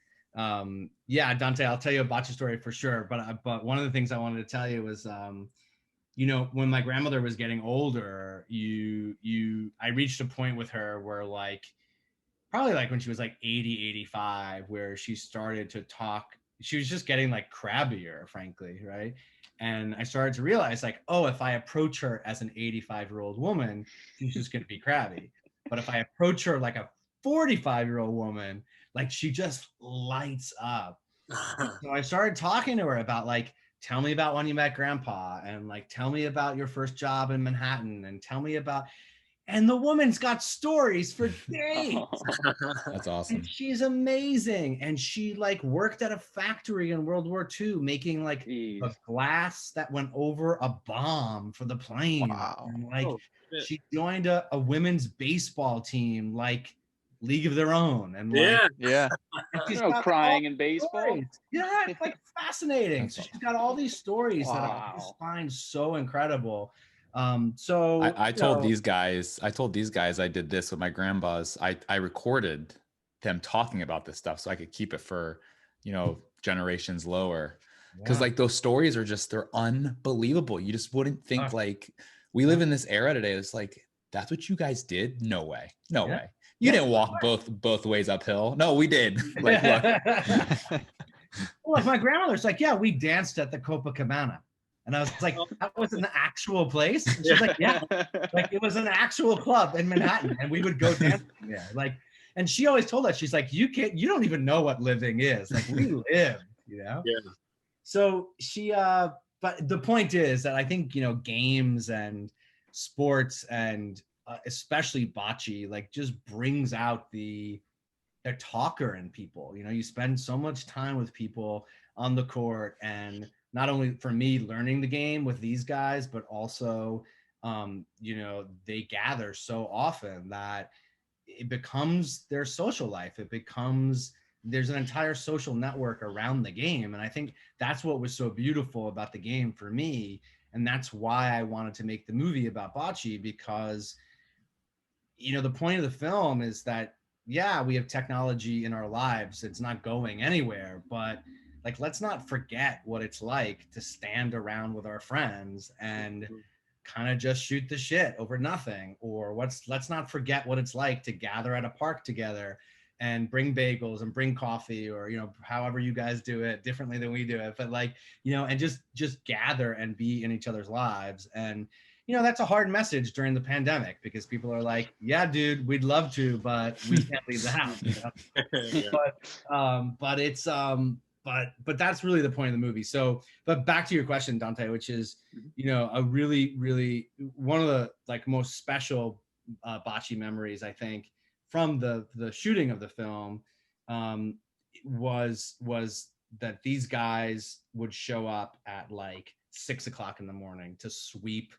yeah, Dante, I'll tell you a bocce story for sure. But one of the things I wanted to tell you was, you know, when my grandmother was getting older, I reached a point with her where like, probably like when she was like 80, 85, where she started to talk. She was just getting like crabbier, frankly, right? And I started to realize like, oh, if I approach her as an 85-year-old woman, she's just going to be crabby. But if I approach her like a 45-year-old woman, like she just lights up. So I started talking to her about like, tell me about when you met grandpa, and like, tell me about your first job in Manhattan, and tell me about, And the woman's got stories for days. That's awesome. And she's amazing. And she like worked at a factory in World War II making like a glass that went over a bomb for the plane. Wow. And like she joined a women's baseball team, like League of Their Own. And like, yeah. And she's No got crying in baseball. Stories. Yeah, it's like fascinating. So she's got all these stories that I just find so incredible. So I told these guys I did this with my grandpas. I recorded them talking about this stuff so I could keep it for, generations lower. Because like those stories are just, they're unbelievable. You just wouldn't think like we live in this era today. It's like, that's what you guys did? No way. No way. You didn't walk both ways uphill. No, we did. Like, look. Well, my grandmother's like, yeah, we danced at the Copacabana. And I was like, that was an actual place? And she's like, yeah, like it was an actual club in Manhattan, and we would go dancing there. Like, and she always told us, she's like, you don't even know what living is. Like, we live, Yeah. So she, but the point is that I think, games and sports and especially bocce, like just brings out the talker in people. You spend so much time with people on the court, and not only for me learning the game with these guys, but also, they gather so often that it becomes their social life. There's an entire social network around the game. And I think that's what was so beautiful about the game for me. And that's why I wanted to make the movie about bocce, because, the point of the film is that, yeah, we have technology in our lives. It's not going anywhere, but like, let's not forget what it's like to stand around with our friends and kind of just shoot the shit over nothing. Or let's not forget what it's like to gather at a park together and bring bagels and bring coffee, or, however you guys do it differently than we do it. But like, and just gather and be in each other's lives. And, that's a hard message during the pandemic, because people are like, yeah, dude, we'd love to, but we can't leave the house. But it's, but that's really the point of the movie. So, but back to your question, Dante, which is, a really, really one of the like most special bocce memories, I think, from the shooting of the film, was that these guys would show up at like 6 o'clock in the morning to sweep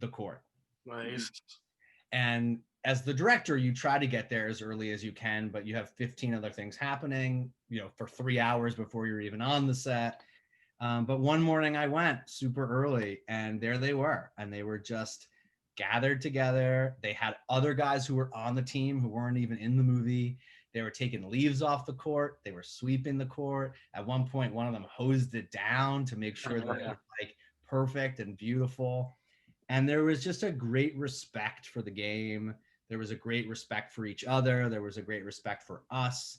the court. Nice. And as the director, you try to get there as early as you can, but you have 15 other things happening, for 3 hours before you're even on the set. But one morning I went super early, and there they were, and they were just gathered together. They had other guys who were on the team who weren't even in the movie. They were taking leaves off the court. They were sweeping the court. At one point, one of them hosed it down to make sure that it was like perfect and beautiful. And there was just a great respect for the game. There was a great respect for each other. There was a great respect for us.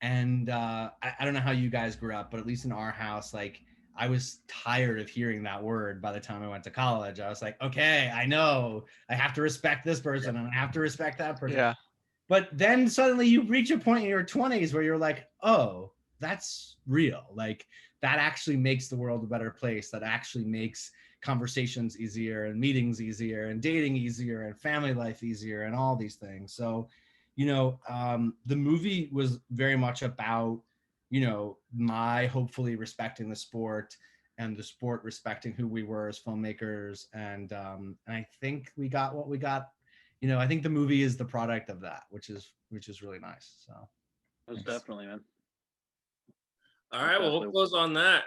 And I don't know how you guys grew up, but at least in our house, like, I was tired of hearing that word by the time I went to college. I was like, okay, I know I have to respect this person and I have to respect that person. Yeah. But then suddenly you reach a point in your 20s where you're like, oh, that's real. Like, that actually makes the world a better place. That actually makes conversations easier, and meetings easier, and dating easier, and family life easier, and all these things. So, the movie was very much about, my hopefully respecting the sport, and the sport respecting who we were as filmmakers. And I think we got what we got. I think the movie is the product of that, which is really nice. So most definitely, man. All right, well, we'll close on that.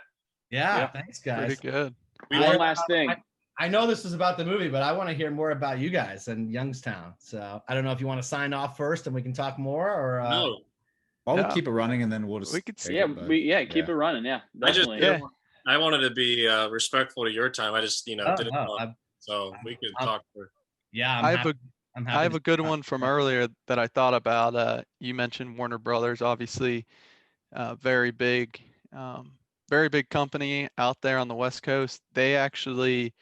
Yeah. Thanks, guys. Pretty good. One last thing. I know this is about the movie, but I want to hear more about you guys and Youngstown. So I don't know if you want to sign off first and we can talk more, or No. We'll keep it running, and then we'll just keep it running. Yeah, definitely. I wanted to be respectful to your time. I just didn't want, so we could talk for. Yeah, I have a good one from earlier that I thought about. You mentioned Warner Brothers, obviously, very big company out there on the West Coast. They actually,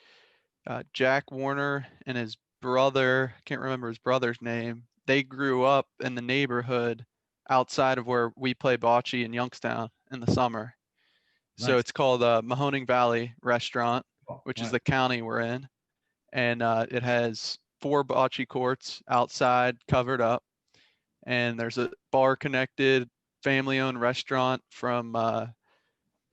Jack Warner and his brother, I can't remember his brother's name, they grew up in the neighborhood outside of where we play bocce in Youngstown in the summer. Nice. So it's called Mahoning Valley Restaurant, which is the county we're in. And it has 4 bocce courts outside covered up, and there's a bar connected family owned restaurant from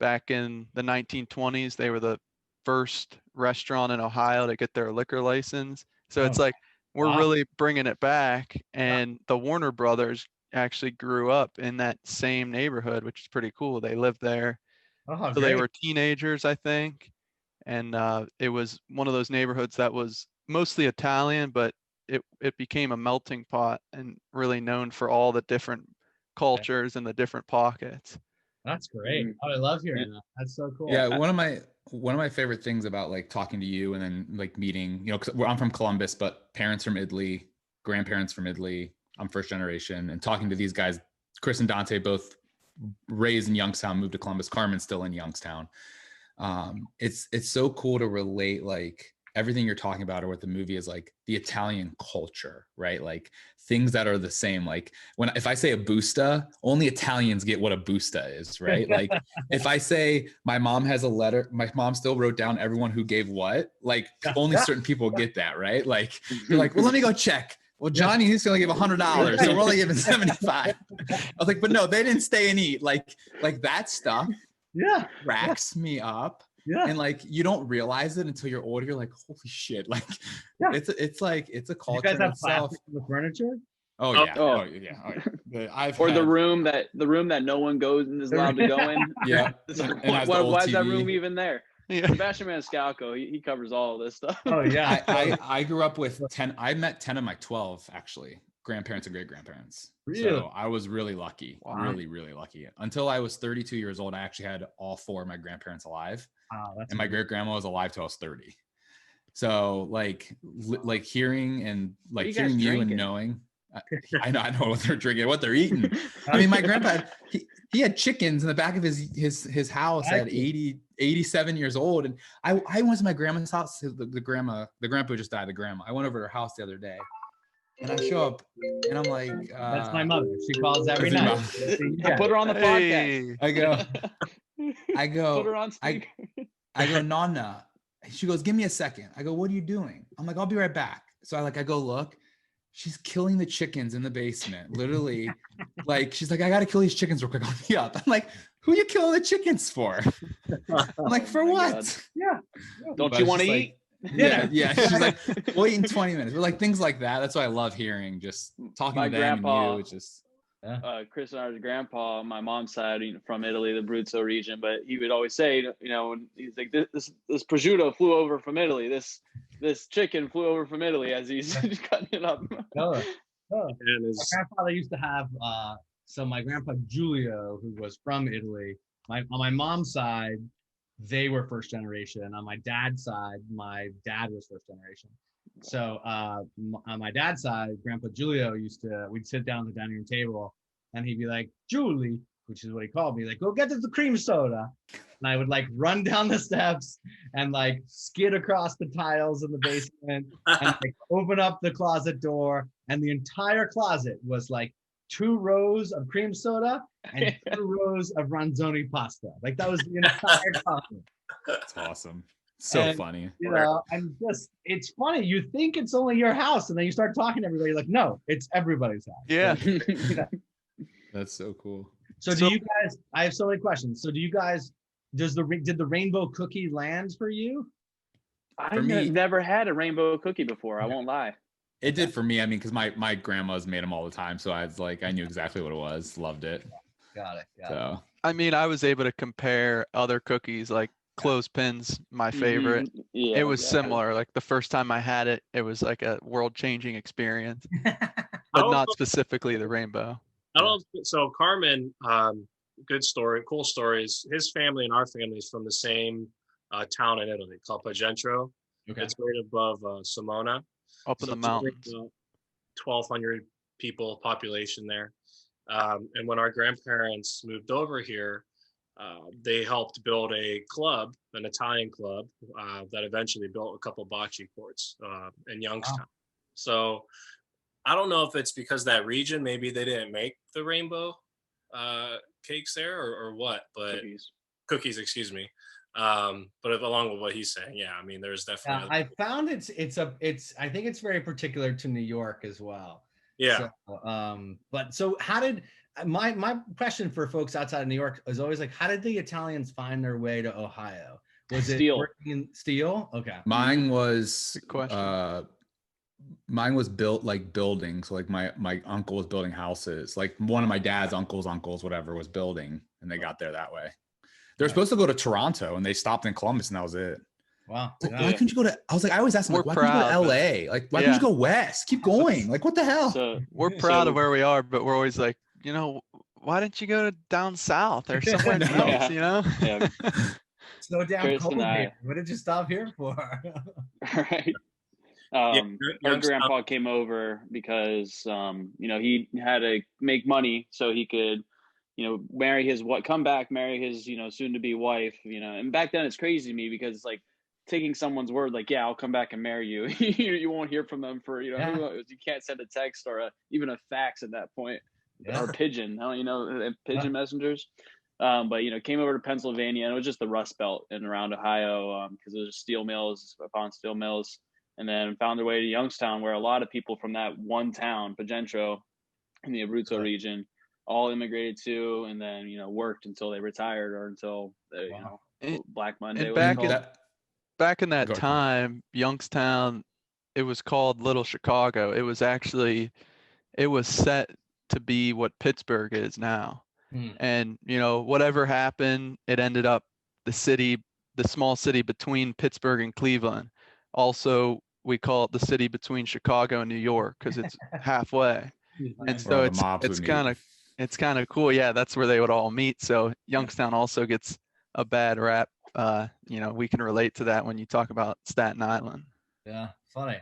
back in the 1920s. They were the first restaurant in Ohio to get their liquor license. So it's like we're really bringing it back. And the Warner brothers actually grew up in that same neighborhood, which is pretty cool. They lived there. So they were teenagers, I think. And it was one of those neighborhoods that was mostly Italian, but it became a melting pot and really known for all the different cultures and the different pockets. That's great. Oh, I love hearing that. That's so cool. Yeah, one of my favorite things about like talking to you and then like meeting, you know, 'cause I'm from Columbus, but parents from Italy, grandparents from Italy. I'm first generation, and talking to these guys, Chris and Dante, both raised in Youngstown, moved to Columbus. Carmen's still in Youngstown. It's so cool to relate like everything you're talking about or what the movie is like, the Italian culture, right? Like things that are the same. Like if I say a busta, only Italians get what a busta is, right? Like if I say my mom has a letter, my mom still wrote down everyone who gave what, like only certain people get that, right? Like you're like, well, let me go check. Well, Johnny, he's going to give $100, so we're only giving 75. I was like, but no, they didn't stay and eat. Like that stuff cracks me up. Yeah. And like you don't realize it until you're older. You're like, holy shit! Like, it's a culture. You guys have itself. plastic in the furniture? Oh yeah. Oh yeah. Or the room that no one goes and is allowed to go in. Yeah. Why is that room even there? Yeah. Sebastian Maniscalco, he covers all of this stuff. Oh yeah. I grew up with 10. I met 10 of my 12 actually, grandparents and great grandparents. Really? So I was really lucky. Wow. Really, really lucky. Until I was 32 years old, I actually had all 4 of my grandparents alive. Wow, and my great grandma was alive till I was 30. So like hearing and like hearing you and knowing, I know what they're drinking, what they're eating. I mean, my grandpa, he had chickens in the back of his house at 87 years old. And I went to my grandma's house. The grandpa just died. I went over to her house the other day. And I show up and I'm like, that's my mother. She calls every night. Put her on the podcast. I go, put her on speaker. I go, Nonna. She goes, give me a second. I go, what are you doing? I'm like, I'll be right back. So I go look. She's killing the chickens in the basement. Literally, like she's like, I gotta kill these chickens real quick. I'll be up. I'm like, who are you killing the chickens for? I'm like, for what? God. Yeah. Don't you want to eat? Yeah. She's like, we'll eat in 20 minutes. But like things like that. That's what I love hearing. Just talking to them grandpa, and you. It's just Chris and our grandpa, my mom's side, from Italy, the Abruzzo region, but he would always say, he's like, this prosciutto flew over from Italy. This chicken flew over from Italy as he's cutting it up. My grandfather used to have my grandpa Julio, who was from Italy. On my mom's side, they were first generation. On my dad's side, my dad was first generation. So on my dad's side, Grandpa Julio we'd sit down at the dining room table and he'd be like, Julie, which is what he called me, like, go get the cream soda. And I would like run down the steps and like skid across the tiles in the basement and like open up the closet door. And the entire closet was like 2 rows of cream soda and 2 rows of ranzoni pasta. Like that was the entire closet. That's awesome. So funny. It's funny. You think it's only your house, and then you start talking to everybody. You're like, no, it's everybody's house. Yeah. That's so cool. So do you guys, I have so many questions. So do you guys, did the rainbow cookie land for you? I've never had a rainbow cookie before. I won't lie. It did for me. I mean, because my grandma's made them all the time. So I knew exactly what it was. Loved it. Got it. I mean, I was able to compare other cookies like clothespins, my favorite. It was similar. Like the first time I had it, it was like a world-changing experience, but not specifically the rainbow. So Carmen, good story, cool stories. His family and our family is from the same town in Italy called Pagentro. Okay. It's right above Simona. Up in the mountains. 1,200 people population there. And when our grandparents moved over here, they helped build a club, an Italian club, that eventually built a couple bocce courts in Youngstown. Wow. So I don't know if it's because that region, maybe they didn't make the rainbow cakes there or what, but cookies, excuse me. But along with what he's saying, yeah, I mean, there's definitely. I found it's I think it's very particular to New York as well. Yeah. So how did my question for folks outside of New York is always like, how did the Italians find their way to Ohio? Was it working in steel? Okay. Mine was built like buildings. Like my uncle was building houses. Like one of my dad's uncles, whatever, was building, and they got there that way. They're supposed to go to Toronto, and they stopped in Columbus, and that was it. Wow. Like, why couldn't you go to? I was like, I always ask them, like, why couldn't you go to LA? Like, why couldn't you go west? Keep going. Like, what the hell? So we're proud of where we are, but we're always like, why didn't you go to down south or somewhere else? Yeah. So damn cold here. What did you stop here for? Right. Our grandpa came over because he had to make money so he could marry his soon to be wife, and back then it's crazy to me because it's like taking someone's word, like, yeah, I'll come back and marry you. You won't hear from them for you can't send a text or even a fax at that point, or pigeon, pigeon messengers. But came over to Pennsylvania, and it was just the Rust Belt and around Ohio, because it was steel mills upon steel mills, and then found their way to Youngstown, where a lot of people from that one town, Pagentro, in the Abruzzo region, all immigrated to, and then worked until they retired or until Black Monday. Back in that time, Youngstown, it was called Little Chicago. It was set to be what Pittsburgh is now. And whatever happened, it ended up the small city between Pittsburgh and Cleveland. Also, we call it the city between Chicago and New York because it's halfway. And so it's kind of cool. Yeah, that's where they would all meet. So Youngstown also gets a bad rap. We can relate to that when you talk about Staten Island. Yeah, funny.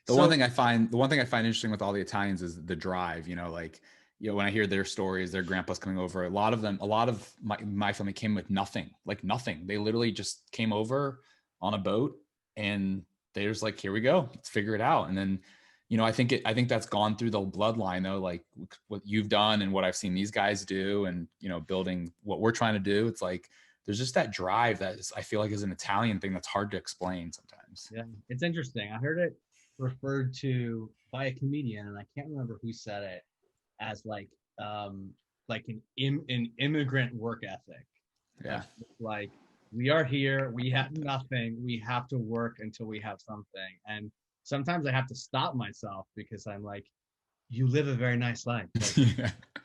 The one thing I find interesting with all the Italians is the drive. When I hear their stories, their grandpa's coming over, a lot of my family came with nothing. They literally just came over on a boat, and they're just like, here we go, let's figure it out. And then, I think that's gone through the bloodline though, like what you've done and what I've seen these guys do, and, building what we're trying to do. It's like, there's just that drive that I feel like is an Italian thing that's hard to explain sometimes. Yeah, it's interesting. I heard it referred to by a comedian, and I can't remember who said it, as like an immigrant work ethic. Yeah. Like, we are here, we have nothing, we have to work until we have something. And sometimes I have to stop myself because I'm like, you live a very nice life.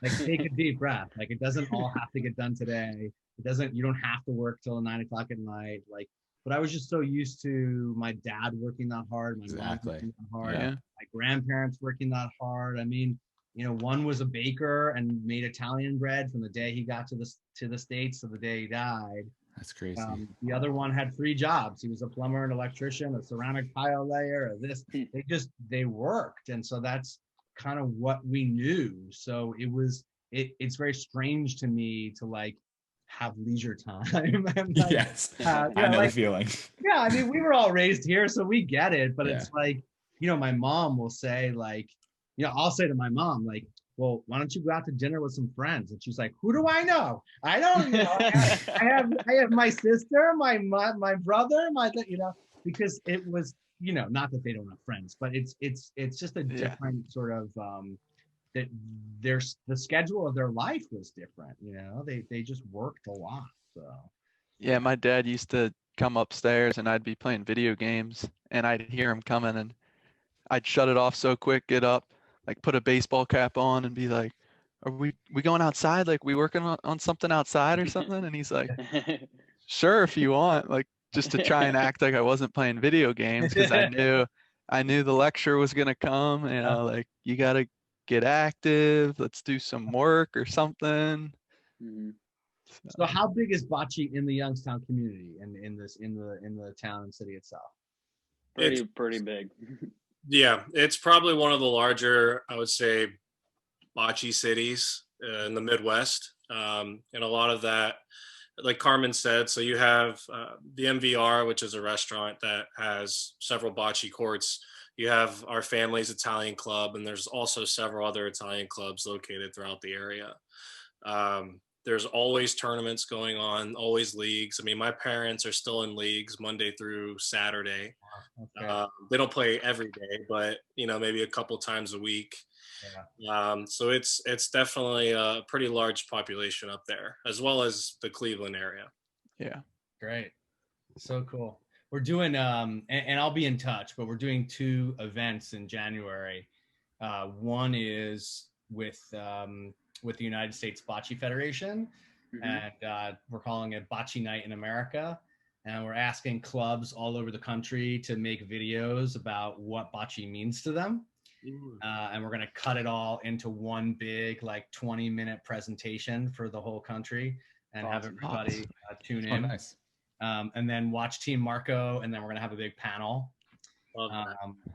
Like take a deep breath. Like, it doesn't all have to get done today. You don't have to work till 9 o'clock at night. Like, but I was just so used to my dad working that hard, my mom working that hard, my grandparents working that hard. I mean, one was a baker and made Italian bread from the day he got to the States to the day he died. That's crazy. The other one had 3 jobs. He was a plumber, an electrician, a ceramic tile layer, they worked. And so that's kind of what we knew. So it's very strange to me to like have leisure time. Like, yes. I know the feeling. Yeah. I mean, we were all raised here, so we get it, but it's like, my mom will say like, I'll say to my mom, like, well, why don't you go out to dinner with some friends? And she's like, who do I know? I don't know. I have my sister, my brother, because it was, not that they don't have friends, but it's just a different sort of, that the schedule of their life was different. They just worked a lot. So. Yeah. My dad used to come upstairs and I'd be playing video games and I'd hear him coming and I'd shut it off so quick, get up, like put a baseball cap on and be like, are we going outside? Like, we working on something outside or something? And he's like, sure, if you want, like, just to try and act like I wasn't playing video games. Cause I knew the lecture was going to come, like, you got to get active. Let's do some work or something. Mm-hmm. So how big is bocce in the Youngstown community and in the town and city itself? Pretty big. Yeah, it's probably one of the larger, I would say, bocce cities in the Midwest. And a lot of that, like Carmen said, so you have the MVR, which is a restaurant that has several bocce courts. You have our family's Italian club, and there's also several other Italian clubs located throughout the area. There's always tournaments going on, always leagues. I mean, my parents are still in leagues Monday through Saturday. Okay. They don't play every day, but maybe a couple times a week. So it's definitely a pretty large population up there, as well as the Cleveland area. Yeah. Great. So cool. We're doing and I'll be in touch, but we're doing 2 events in January. One is with the United States Bocce Federation, and we're calling it Bocce Night in America. And we're asking clubs all over the country to make videos about what bocce means to them. And we're going to cut it all into one big, like 20-minute presentation for the whole country and have everybody tune in. Oh, nice. And then watch Team Marco, and then we're going to have a big panel.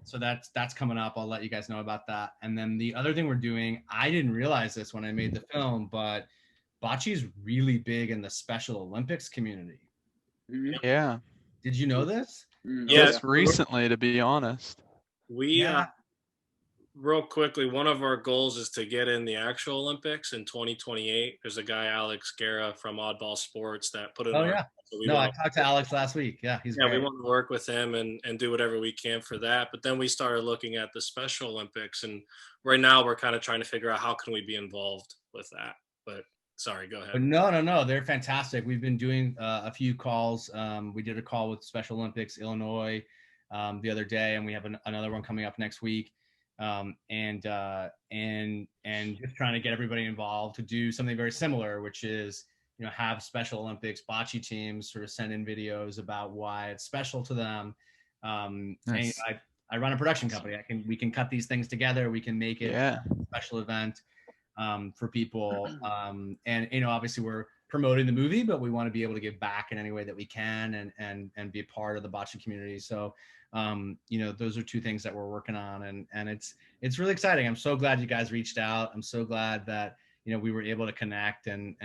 So that's coming up. I'll let you guys know about that. And then the other thing we're doing, I didn't realize this when I made the film, but bocce is really big in the Special Olympics community. Yeah. Did you know this? Just recently, to be honest. Real quickly, one of our goals is to get in the actual Olympics in 2028. There's a guy, Alex Guerra from Oddball Sports, that put it on. Yeah. So I talked to Alex last week. Yeah, he's great. We want to work with him and do whatever we can for that. But then we started looking at the Special Olympics, and right now we're kind of trying to figure out how can we be involved with that. But sorry, go ahead. But no, they're fantastic. We've been doing a few calls. We did a call with Special Olympics Illinois the other day, and we have another one coming up next week. And just trying to get everybody involved to do something very similar, which is, have Special Olympics bocce teams sort of send in videos about why it's special to them. Nice. And I run a production company. We can cut these things together. We can make it a special event for people. And obviously we're promoting the movie, but we want to be able to give back in any way that we can and be a part of the bocce community. So those are 2 things that we're working on, and it's really exciting. I'm so glad you guys reached out. I'm so glad that we were able to connect, and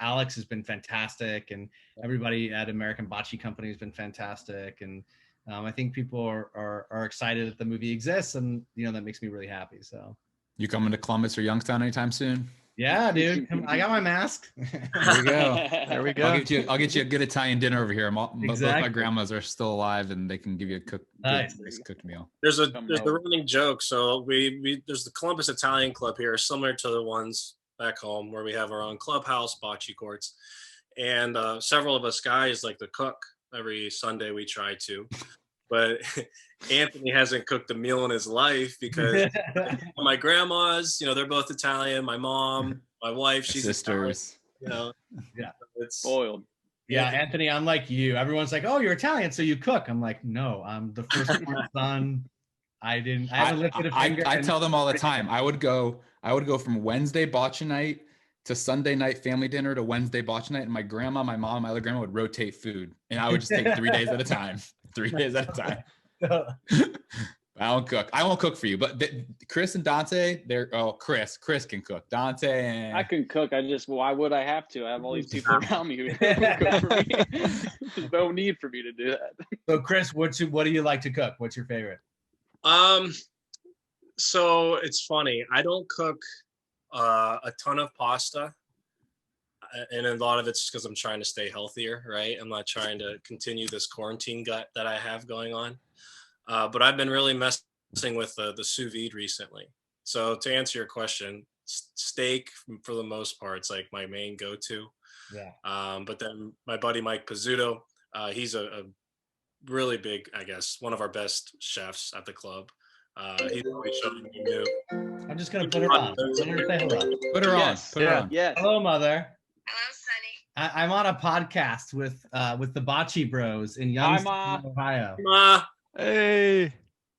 Alex has been fantastic, and everybody at American Bocce Company has been fantastic, and I think people are excited that the movie exists, and that makes me really happy. So you coming to Columbus or Youngstown anytime soon? Yeah, dude. I got my mask. There we go. There we go. I'll get you a good Italian dinner over here. Exactly. Both my grandmas are still alive, and they can give you a nice cooked meal. There's the running joke. So there's the Columbus Italian Club here, similar to the ones back home, where we have our own clubhouse, bocce courts, and several of us guys like to cook. Every Sunday we try to. But Anthony hasn't cooked a meal in his life because my grandmas, they're both Italian. My mom, my wife, she's sisters. Italian, it's spoiled. Yeah, Anthony, I'm like you. Everyone's like, "Oh, you're Italian, so you cook." I'm like, "No, I'm the first son. I haven't lifted a finger." I tell them all the time. I would go from Wednesday bocce night to Sunday night family dinner to Wednesday bocce night, and my grandma, my mom, my other grandma would rotate food, and I would just take 3 days at a time. 3 days at a time. I don't cook. I won't cook for you, but Chris and Dante, Chris can cook. Dante, I can cook. Why would I have to? I have all these people around me who cook for me. There's no need for me to do that. So Chris, what do you like to cook? What's your favorite? So it's funny. I don't cook a ton of pasta. And a lot of it's because I'm trying to stay healthier, right? I'm not trying to continue this quarantine gut that I have going on. But I've been really messing with the sous vide recently. So to answer your question, steak for the most part, it's like my main go-to. Yeah. But then my buddy Mike Pizzuto, he's a really big, I guess, one of our best chefs at the club. He's always showing me new. I'm just gonna put her on. Let her say hello. Put her on. Put her on. Yes. Hello, Mother. Hello, Sonny. I'm on a podcast with the Bocce Bros in Youngstown, Ohio. Ma. Hey.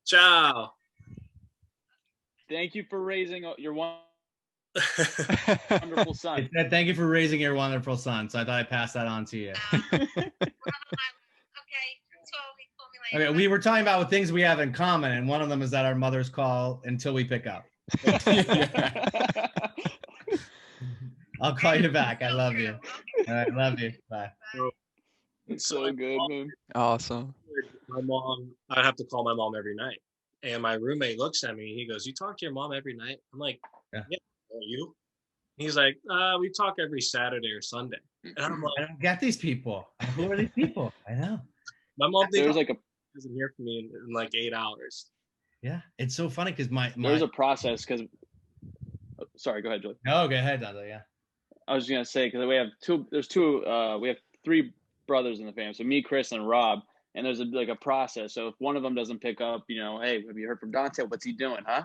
Ciao. Thank you for raising your wonderful son. Thank you for raising your wonderful son. So I thought I'd pass that on to you. Okay. Okay, we were talking about things we have in common, and one of them is that our mothers call until we pick up. I'll call you back. I love you. All right, love you. Bye. It's so good, man. Awesome. My mom, I'd have to call my mom every night. And my roommate looks at me. He goes, "You talk to your mom every night?" I'm like, "Yeah, you?" He's like, we talk every Saturday or Sunday. And I'm like, I don't get these people. Who are these people? I know. my mom There was like a doesn't hear from me in like 8 hours. Yeah, it's so funny because there's a process because. Sorry, go ahead, Joey. No, go ahead, Dante. Yeah. I was gonna say because we have we have 3 brothers in the family. So me, Chris, and Rob. And there's a process. So if one of them doesn't pick up, hey, have you heard from Dante? What's he doing, huh?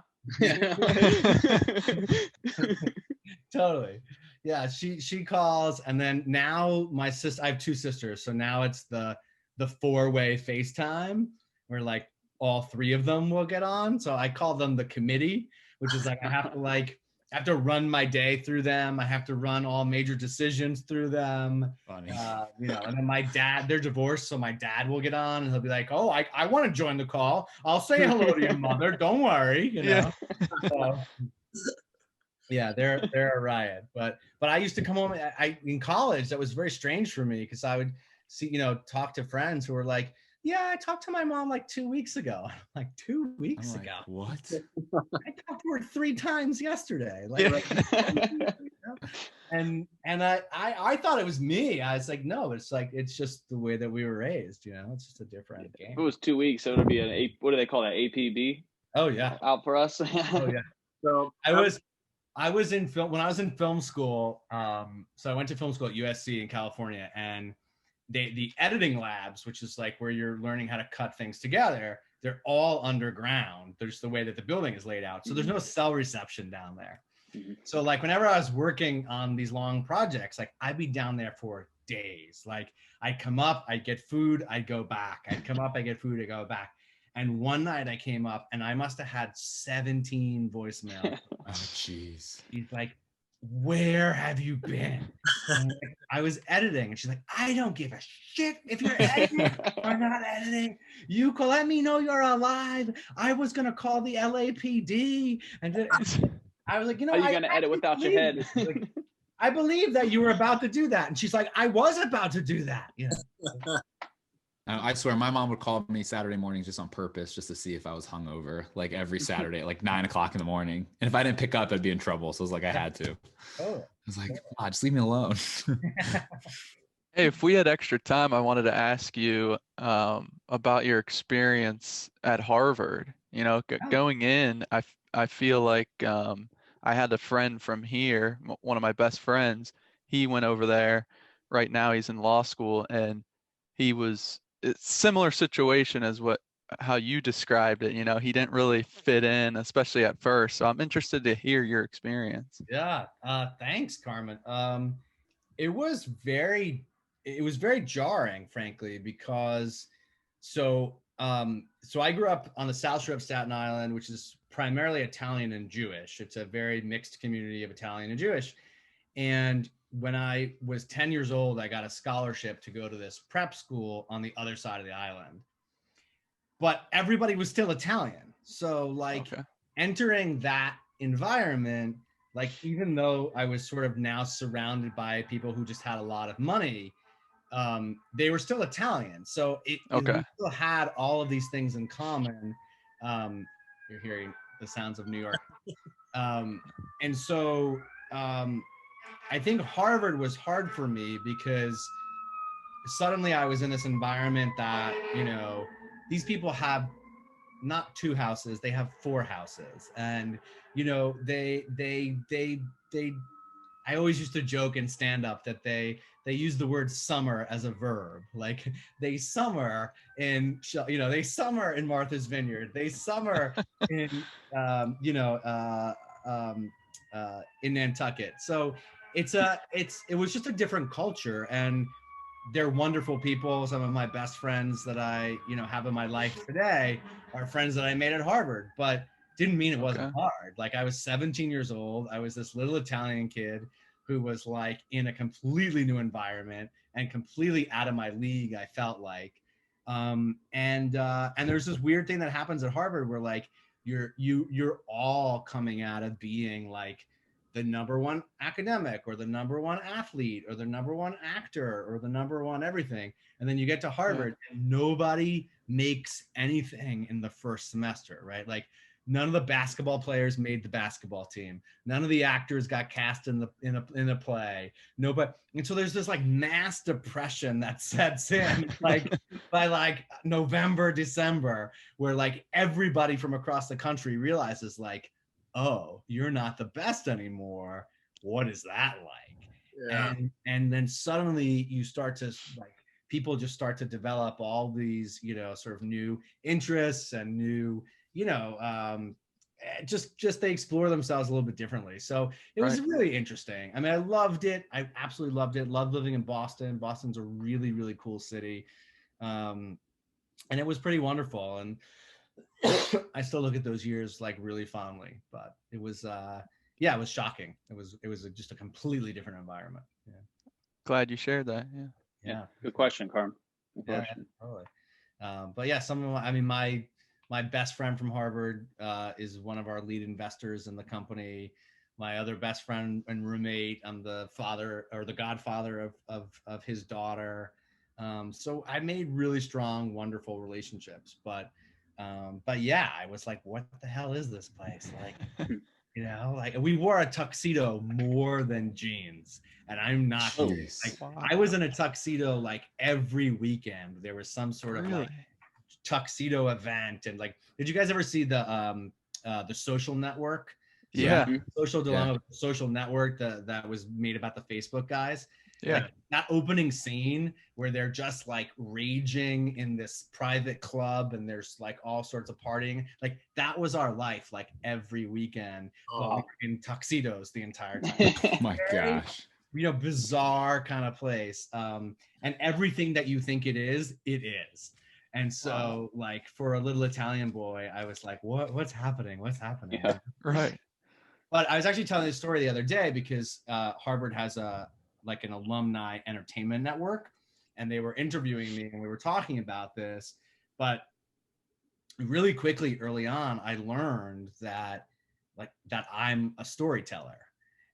Totally. Yeah, she calls, and then now my sister. I have 2 sisters, so now it's the 4-way FaceTime where like all 3 of them will get on. So I call them the committee, which is like I have to run my day through them. I have to run all major decisions through them. Funny. And then my dad, they're divorced, so my dad will get on and he'll be like, "Oh, I want to join the call. I'll say hello to your mother. Don't worry." Yeah. So, yeah, they're a riot. But I used to come home. In college, that was very strange for me because I would see, talk to friends who were like, "Yeah, I talked to my mom like 2 weeks ago." I'm like, 2 weeks ago? What? I talked to her 3 times yesterday. And I thought it was me. I was like, no, it's just the way that we were raised. It's just a different game. If it was 2 weeks, so it'll be what do they call that? APB? Oh yeah, out for us. Oh yeah. So I was in film when I was in film school. So I went to film school at USC in California, and the editing labs, which is like where you're learning how to cut things together, they're all underground. There's the way that the building is laid out. So there's no cell reception down there. So like whenever I was working on these long projects, like I'd be down there for days. Like I'd come up, I'd get food, I'd go back. I'd come up, I'd get food, I'd go back. And one night I came up and I must have had 17 voicemails. Oh, jeez. He's like, "Where have you been?" I was editing, and she's like, "I don't give a shit if you're editing or not editing. You let me know you're alive. I was gonna call the LAPD." And I was like, how are you gonna edit without your head? Like, I believe that you were about to do that. And she's like, "I was about to do that." I swear my mom would call me Saturday mornings just on purpose, just to see if I was hungover, like every Saturday at like 9 o'clock in the morning. And if I didn't pick up, I'd be in trouble. So it was like, I had to. I was like, "Oh, just leave me alone." Hey, if we had extra time, I wanted to ask you about your experience at Harvard. Going in, I feel like I had a friend from here, one of my best friends. He went over there. Right now, he's in law school, and it's similar situation as how you described it. He didn't really fit in, especially at first. So I'm interested to hear your experience. Yeah. Thanks, Carmen. It was very jarring, frankly, because so I grew up on the South Shore of Staten Island, which is primarily Italian and Jewish. It's a very mixed community of Italian and Jewish. And when I was 10 years old, I got a scholarship to go to this prep school on the other side of the island. But everybody was still Italian. So entering that environment, like even though I was sort of now surrounded by people who just had a lot of money, they were still Italian. So we still had all of these things in common. You're hearing the sounds of New York. And so I think Harvard was hard for me because suddenly I was in this environment that, these people have not 2 houses, they have 4 houses. And, I always used to joke in stand-up that they use the word summer as a verb. Like they summer in, they summer in Martha's Vineyard. They summer in, in Nantucket. So it was just a different culture, and they're wonderful people. Some of my best friends that I, have in my life today are friends that I made at Harvard, but didn't mean it wasn't hard. Like I was 17 years old. I was this little Italian kid who was like in a completely new environment and completely out of my league, I felt like. And there's this weird thing that happens at Harvard where like you're all coming out of being like the number one academic or the number one athlete or the number one actor or the number one everything. And then you get to Harvard and nobody makes anything in the first semester, right? Like None of the basketball players made the basketball team. None of the actors got cast in the play. Nobody. And so there's this like mass depression that sets in like by like November, December, where like everybody from across the country realizes like, oh, you're not the best anymore. What is that like? Yeah. And then suddenly you start to like, people just start to develop all these, sort of new interests and new, just they explore themselves a little bit differently. So it was really interesting. I mean, I loved it. I absolutely loved it. Loved living in Boston. Boston's a really, really cool city. And it was pretty wonderful. And I still look at those years like really fondly, but it was, it was shocking. It was just a completely different environment. Yeah. Glad you shared that. Yeah. Good question, Carm. Good question. Totally. But yeah, my best friend from Harvard is one of our lead investors in the company. My other best friend and roommate, I'm the father or the godfather of his daughter. So I made really strong, wonderful relationships. But yeah, I was like, what the hell is this place? Like, like we wore a tuxedo more than jeans. And I'm not I was in a tuxedo like every weekend. There was some sort of like tuxedo event. And like, did you guys ever see the Social Network? Yeah. Social Dilemma, Social Network that was made about the Facebook guys. Yeah. Like, that opening scene where they're just like raging in this private club and there's like all sorts of partying. Like that was our life, like every weekend, while we were in tuxedos the entire time. Oh my gosh. Bizarre kind of place. And everything that you think it is. And so like for a little Italian boy, I was like, what's happening? What's happening? Yeah. Right. But I was actually telling this story the other day because Harvard has an alumni entertainment network, and they were interviewing me and we were talking about this. But really quickly early on, I learned that I'm a storyteller.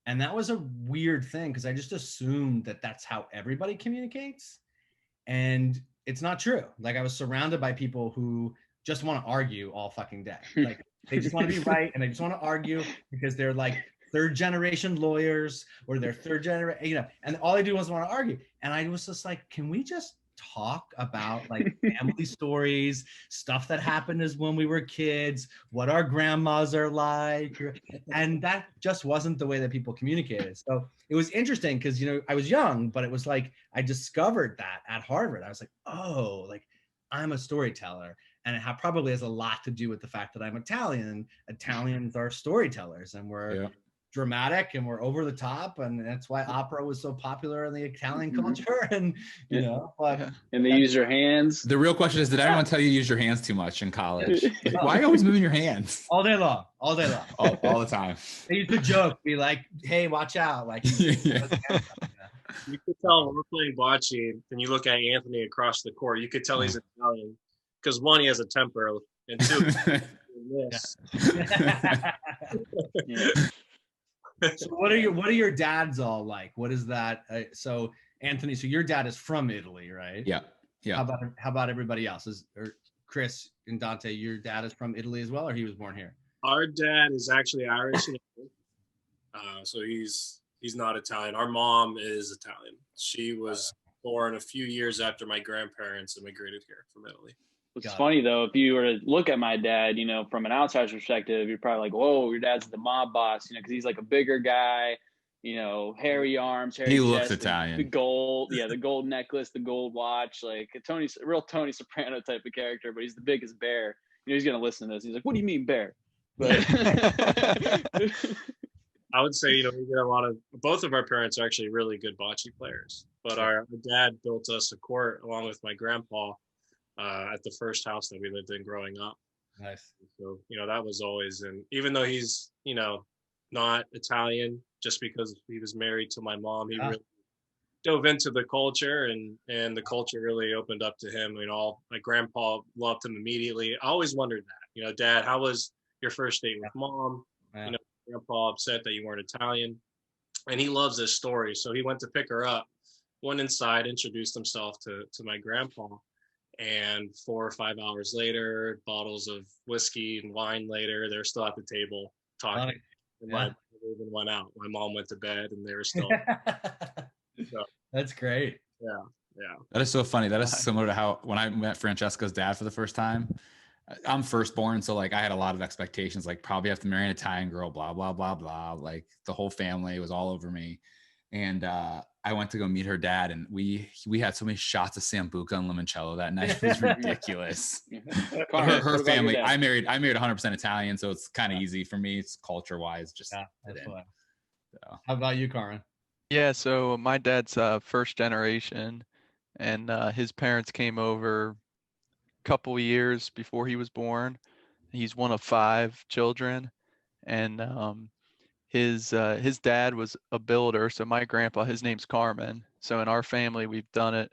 And that was a weird thing because I just assumed that that's how everybody communicates. And it's not true. Like I was surrounded by people who just want to argue all fucking day. Like they just want to be right and they just want to argue because they're like third generation lawyers or they're third generation, and all they do is want to argue. And I was just like, can we just talk about like family stories, stuff that happened as when we were kids, what our grandmas are like? And that just wasn't the way that people communicated. So it was interesting because, I was young, but it was like, I discovered that at Harvard. I was like, oh, like I'm a storyteller. And it probably has a lot to do with the fact that I'm Italian. Italians are storytellers and we're dramatic and we're over the top, and that's why opera was so popular in the Italian culture. And and they use your hands. The real question is, did anyone tell you use your hands too much in college? Like, why are you always moving your hands? All day long. All the time. They used to joke, be like, hey, watch out. Like you could tell when we're playing bocce and you look at Anthony across the court, you could tell he's Italian because one, he has a temper, and two, So what are your dads all like? What is that? So Anthony, so your dad is from Italy, right? Yeah. How about everybody else? Or Chris and Dante, your dad is from Italy as well, or he was born here? Our dad is actually Irish, so he's not Italian. Our mom is Italian. She was born a few years after my grandparents immigrated here from Italy. It's funny though, if you were to look at my dad, from an outsider's perspective, you're probably like, whoa, your dad's the mob boss, because he's like a bigger guy, hairy arms, hairy he chest, looks Italian. The gold, the gold necklace, the gold watch, like a real Tony Soprano type of character, but he's the biggest bear. He's gonna listen to this. He's like, what do you mean bear? But I would say, we get a lot of, both of our parents are actually really good bocce players, but our dad built us a court along with my grandpa at the first house that we lived in growing up. Nice. So, that was always, and even though he's, not Italian, just because he was married to my mom, he really dove into the culture and the culture really opened up to him. My grandpa loved him immediately. I always wondered that, Dad, how was your first date with mom? Yeah. Grandpa upset that you weren't Italian, and he loves this story. So he went to pick her up, went inside, introduced himself to my grandpa. And 4 or 5 hours later, bottles of whiskey and wine later, they're still at the table talking. And my brother even went out. My mom went to bed and they were still. So, that's great. Yeah. That is so funny. That is similar to how when I met Francesca's dad for the first time. I'm firstborn, so like I had a lot of expectations, like probably have to marry an Italian girl, blah, blah, blah, blah. Like the whole family was all over me. And I went to go meet her dad, and we had so many shots of Sambuca and limoncello that night. It was ridiculous. her family, I married 100% Italian, so it's kind of easy for me. It's culture-wise, just that's fun. So. How about you, Carmen? Yeah, so my dad's first generation, and his parents came over a couple years before he was born. He's one of 5 children, and his dad was a builder. So my grandpa, his name's Carmen. So in our family, we've done it.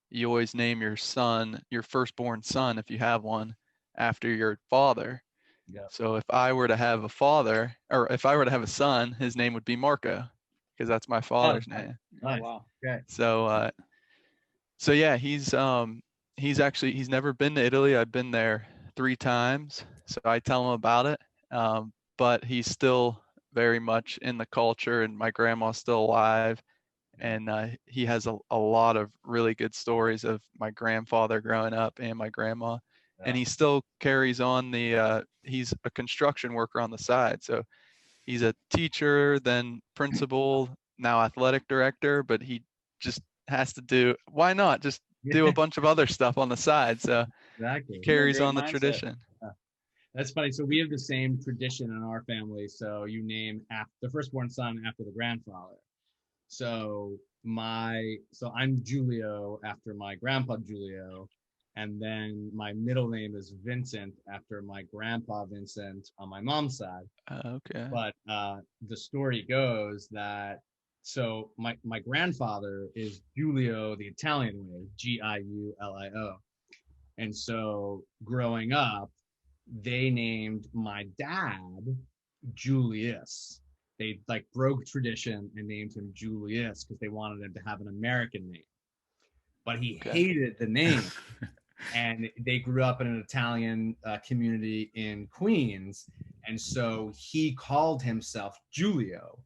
You always name your son, your firstborn son, if you have one, after your father. Yeah. So if I were to have a father, or if I were to have a son, his name would be Marco, because that's my father's name. Nice. Oh, wow. Okay. So yeah, he's never been to Italy. I've been there 3 times, so I tell him about it. But he's still very much in the culture, and my grandma's still alive, and he has a lot of really good stories of my grandfather growing up and my grandma. And he still carries on he's a construction worker on the side, so he's a teacher, then principal, now athletic director, but he just has to do a bunch of other stuff on the side, so exactly. He carries on the tradition. That's funny. So we have the same tradition in our family. So you name the firstborn son after the grandfather. So I'm Julio after my grandpa Julio, and then my middle name is Vincent after my grandpa Vincent on my mom's side. Okay. But the story goes that my grandfather is Julio the Italian way, Giulio, and so growing up, they named my dad Julius. They like broke tradition and named him Julius because they wanted him to have an American name. But he hated the name. And they grew up in an Italian community in Queens. And so he called himself Julio.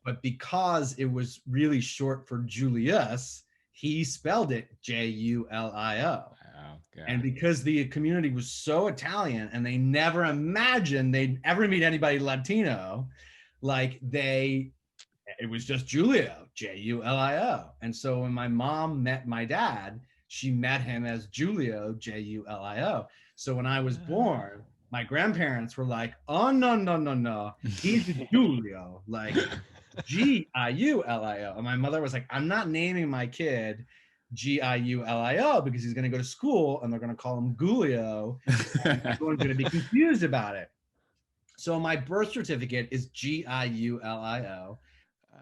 But because it was really short for Julius, he spelled it Julio. And because the community was so Italian and they never imagined they'd ever meet anybody Latino, it was just Julio, Julio. And so when my mom met my dad, she met him as Julio, Julio. So when I was born, my grandparents were like, oh, no. He's Julio, like Giulio. And my mother was like, I'm not naming my kid Giulio because he's going to go to school and they're going to call him Julio. And everyone's going to be confused about it. So my birth certificate is Giulio.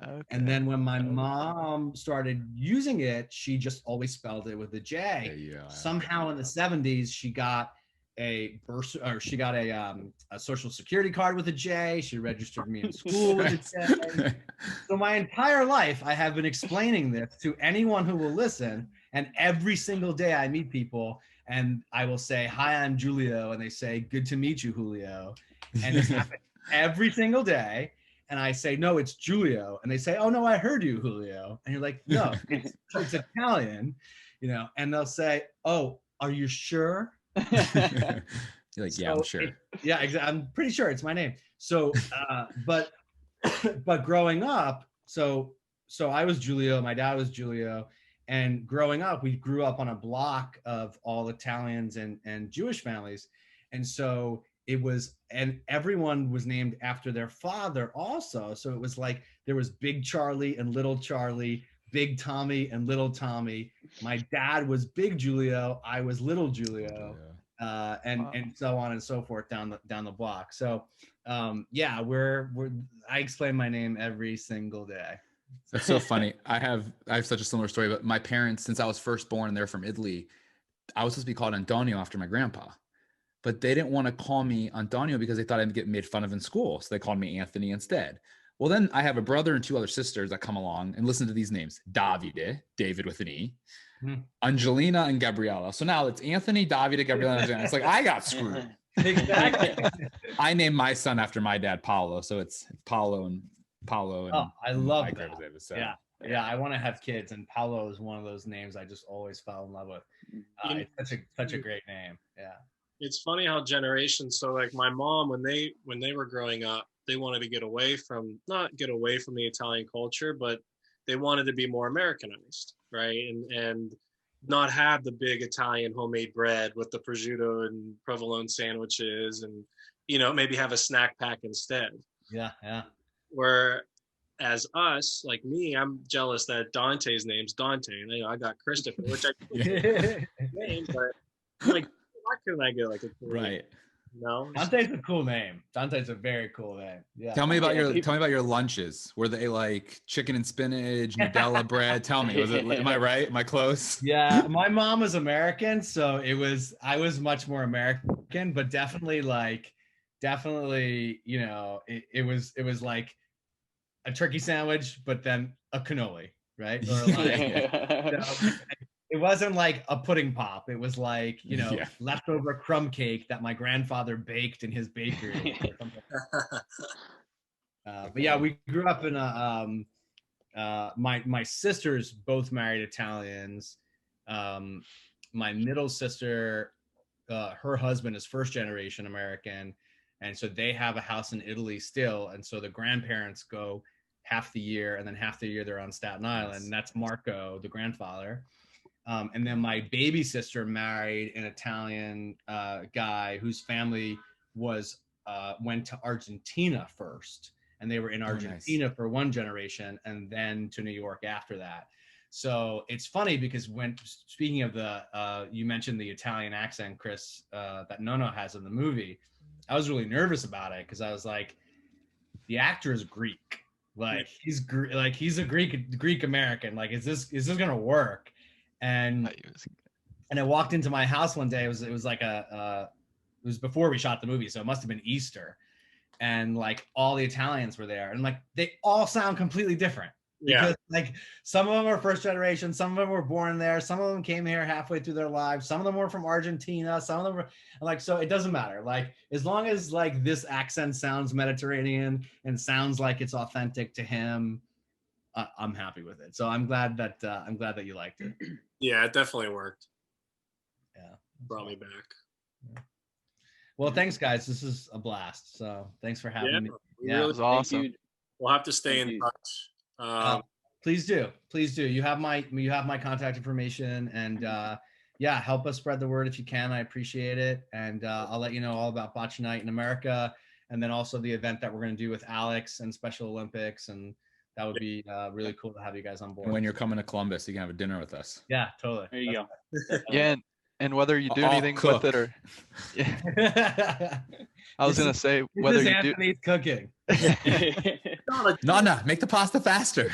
Okay. And then when my mom started using it, she just always spelled it with a J. Somehow in the 70s, she got a social security card with a J. She registered me in school with a J. So my entire life, I have been explaining this to anyone who will listen. And every single day I meet people and I will say, hi, I'm Julio. And they say, good to meet you, Julio. And this happens every single day. And I say, no, it's Julio. And they say, oh, no, I heard you, Julio. And you're like, no, it's Italian, and they'll say, oh, are you sure? You're like, yeah, I'm sure. I'm pretty sure it's my name. So, but growing up, so I was Julio, my dad was Julio. And growing up, we grew up on a block of all Italians and Jewish families. And so and everyone was named after their father also. So it was like there was Big Charlie and Little Charlie, Big Tommy and Little Tommy. My dad was Big Julio, I was Little Julio, and so on and so forth down the block. So I explain my name every single day. That's so funny. I have such a similar story, but my parents, since I was first born and they're from Italy, I was supposed to be called Antonio after my grandpa. But they didn't want to call me Antonio because they thought I'd get made fun of in school. So they called me Anthony instead. Well, then I have a brother and 2 other sisters that come along and listen to these names. Davide, David with an E. Angelina and Gabriella. So now it's Anthony, Davide, Gabriella, and Angelina. It's like I got screwed. Exactly. I named my son after my dad, Paolo. So it's Paolo and Oh, I love that. David, so. Yeah. I want to have kids, and Paolo is one of those names I just always fell in love with. It's such a great name. Yeah. It's funny how generations. So like my mom, when they were growing up, they wanted to not get away from the Italian culture, but they wanted to be more Americanized, right? And not have the big Italian homemade bread with the prosciutto and provolone sandwiches, and maybe have a snack pack instead. Yeah. Whereas us, like me, I'm jealous that Dante's name's Dante, and I got Christopher, which I name, but like, why couldn't I get like a right? No, Dante's a cool name. Dante's a very cool name. Yeah. Tell me about your lunches. Were they like chicken and spinach, Nutella bread? Tell me, am I right? Am I close? Yeah, my mom was American, so I was much more American, but definitely, it was like a turkey sandwich, but then a cannoli, right? Or like, it wasn't like a pudding pop. It was like, leftover crumb cake that my grandfather baked in his bakery. But yeah, we grew up in my sisters both married Italians. My middle sister, her husband is first generation American. And so they have a house in Italy still. And so the grandparents go half the year, and then half the year they're on Staten Island. And that's Marco, the grandfather. And then my baby sister married an Italian guy whose family went to Argentina first, and they were in Argentina for one generation, and then to New York after that. So it's funny because speaking of you mentioned the Italian accent, Chris, that Nono has in the movie, I was really nervous about it because I was like, the actor is Greek, like he's a Greek American, like is this gonna work? And I walked into my house one day. It was before we shot the movie, so it must have been Easter, and like all the Italians were there, and like they all sound completely different. Yeah. Because like some of them are first generation, some of them were born there, some of them came here halfway through their lives, some of them were from Argentina, some of them were like, so it doesn't matter. Like as long as like this accent sounds Mediterranean and sounds like it's authentic to him, I'm happy with it. So I'm glad that you liked it. Yeah, it definitely worked. Yeah. Brought me back. Yeah. Well, thanks guys. This is a blast. So thanks for having me. Yeah, it was awesome. We'll have to stay in touch. Please do. You have my contact information, and help us spread the word if you can. I appreciate it. And I'll let you know all about Bocce Night in America, and then also the event that we're going to do with Alex and Special Olympics, and that would be really cool to have you guys on board. And when you're coming to Columbus, you can have a dinner with us. Yeah, totally. There you go. Yeah, and whether you do anything with it or, I was gonna say whether you Anthony's cooking. No, make the pasta faster.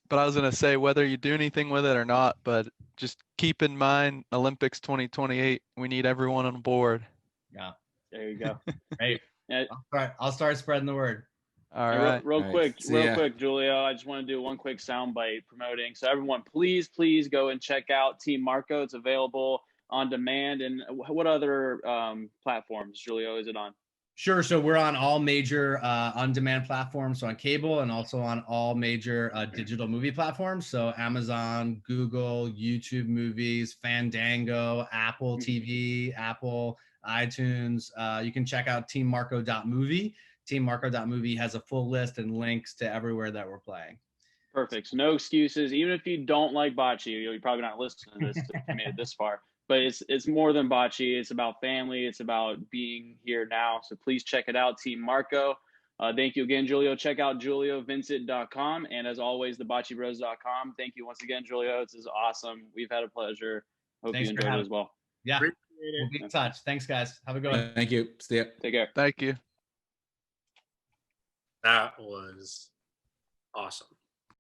But I was gonna say whether you do anything with it or not, but just keep in mind Olympics 2028. We need everyone on board. Yeah, there you go. Great. I'll start spreading the word. All right. Real quick, Julio, I just want to do one quick soundbite promoting. So everyone, please go and check out Team Marco. It's available on demand. And what other platforms, Julio, is it on? Sure. So we're on all major on-demand platforms, so on cable, and also on all major digital movie platforms. So Amazon, Google, YouTube Movies, Fandango, Apple TV, Apple, iTunes. You can check out teammarco.movie. Teammarco.movie has a full list and links to everywhere that we're playing. Perfect. So no excuses. Even if you don't like bocce, you're probably not listening to this if you made it this far. But it's more than bocce. It's about family. It's about being here now. So please check it out, Team Marco. Thank you again, Julio. Check out juliovincent.com. And as always, thebocceBros.com. Thank you once again, Julio. This is awesome. We've had a pleasure. Hope you enjoyed it as well. Yeah. We'll be in touch. Thanks, guys. Have a good one. Thank you. See ya. Take care. Thank you. That was awesome.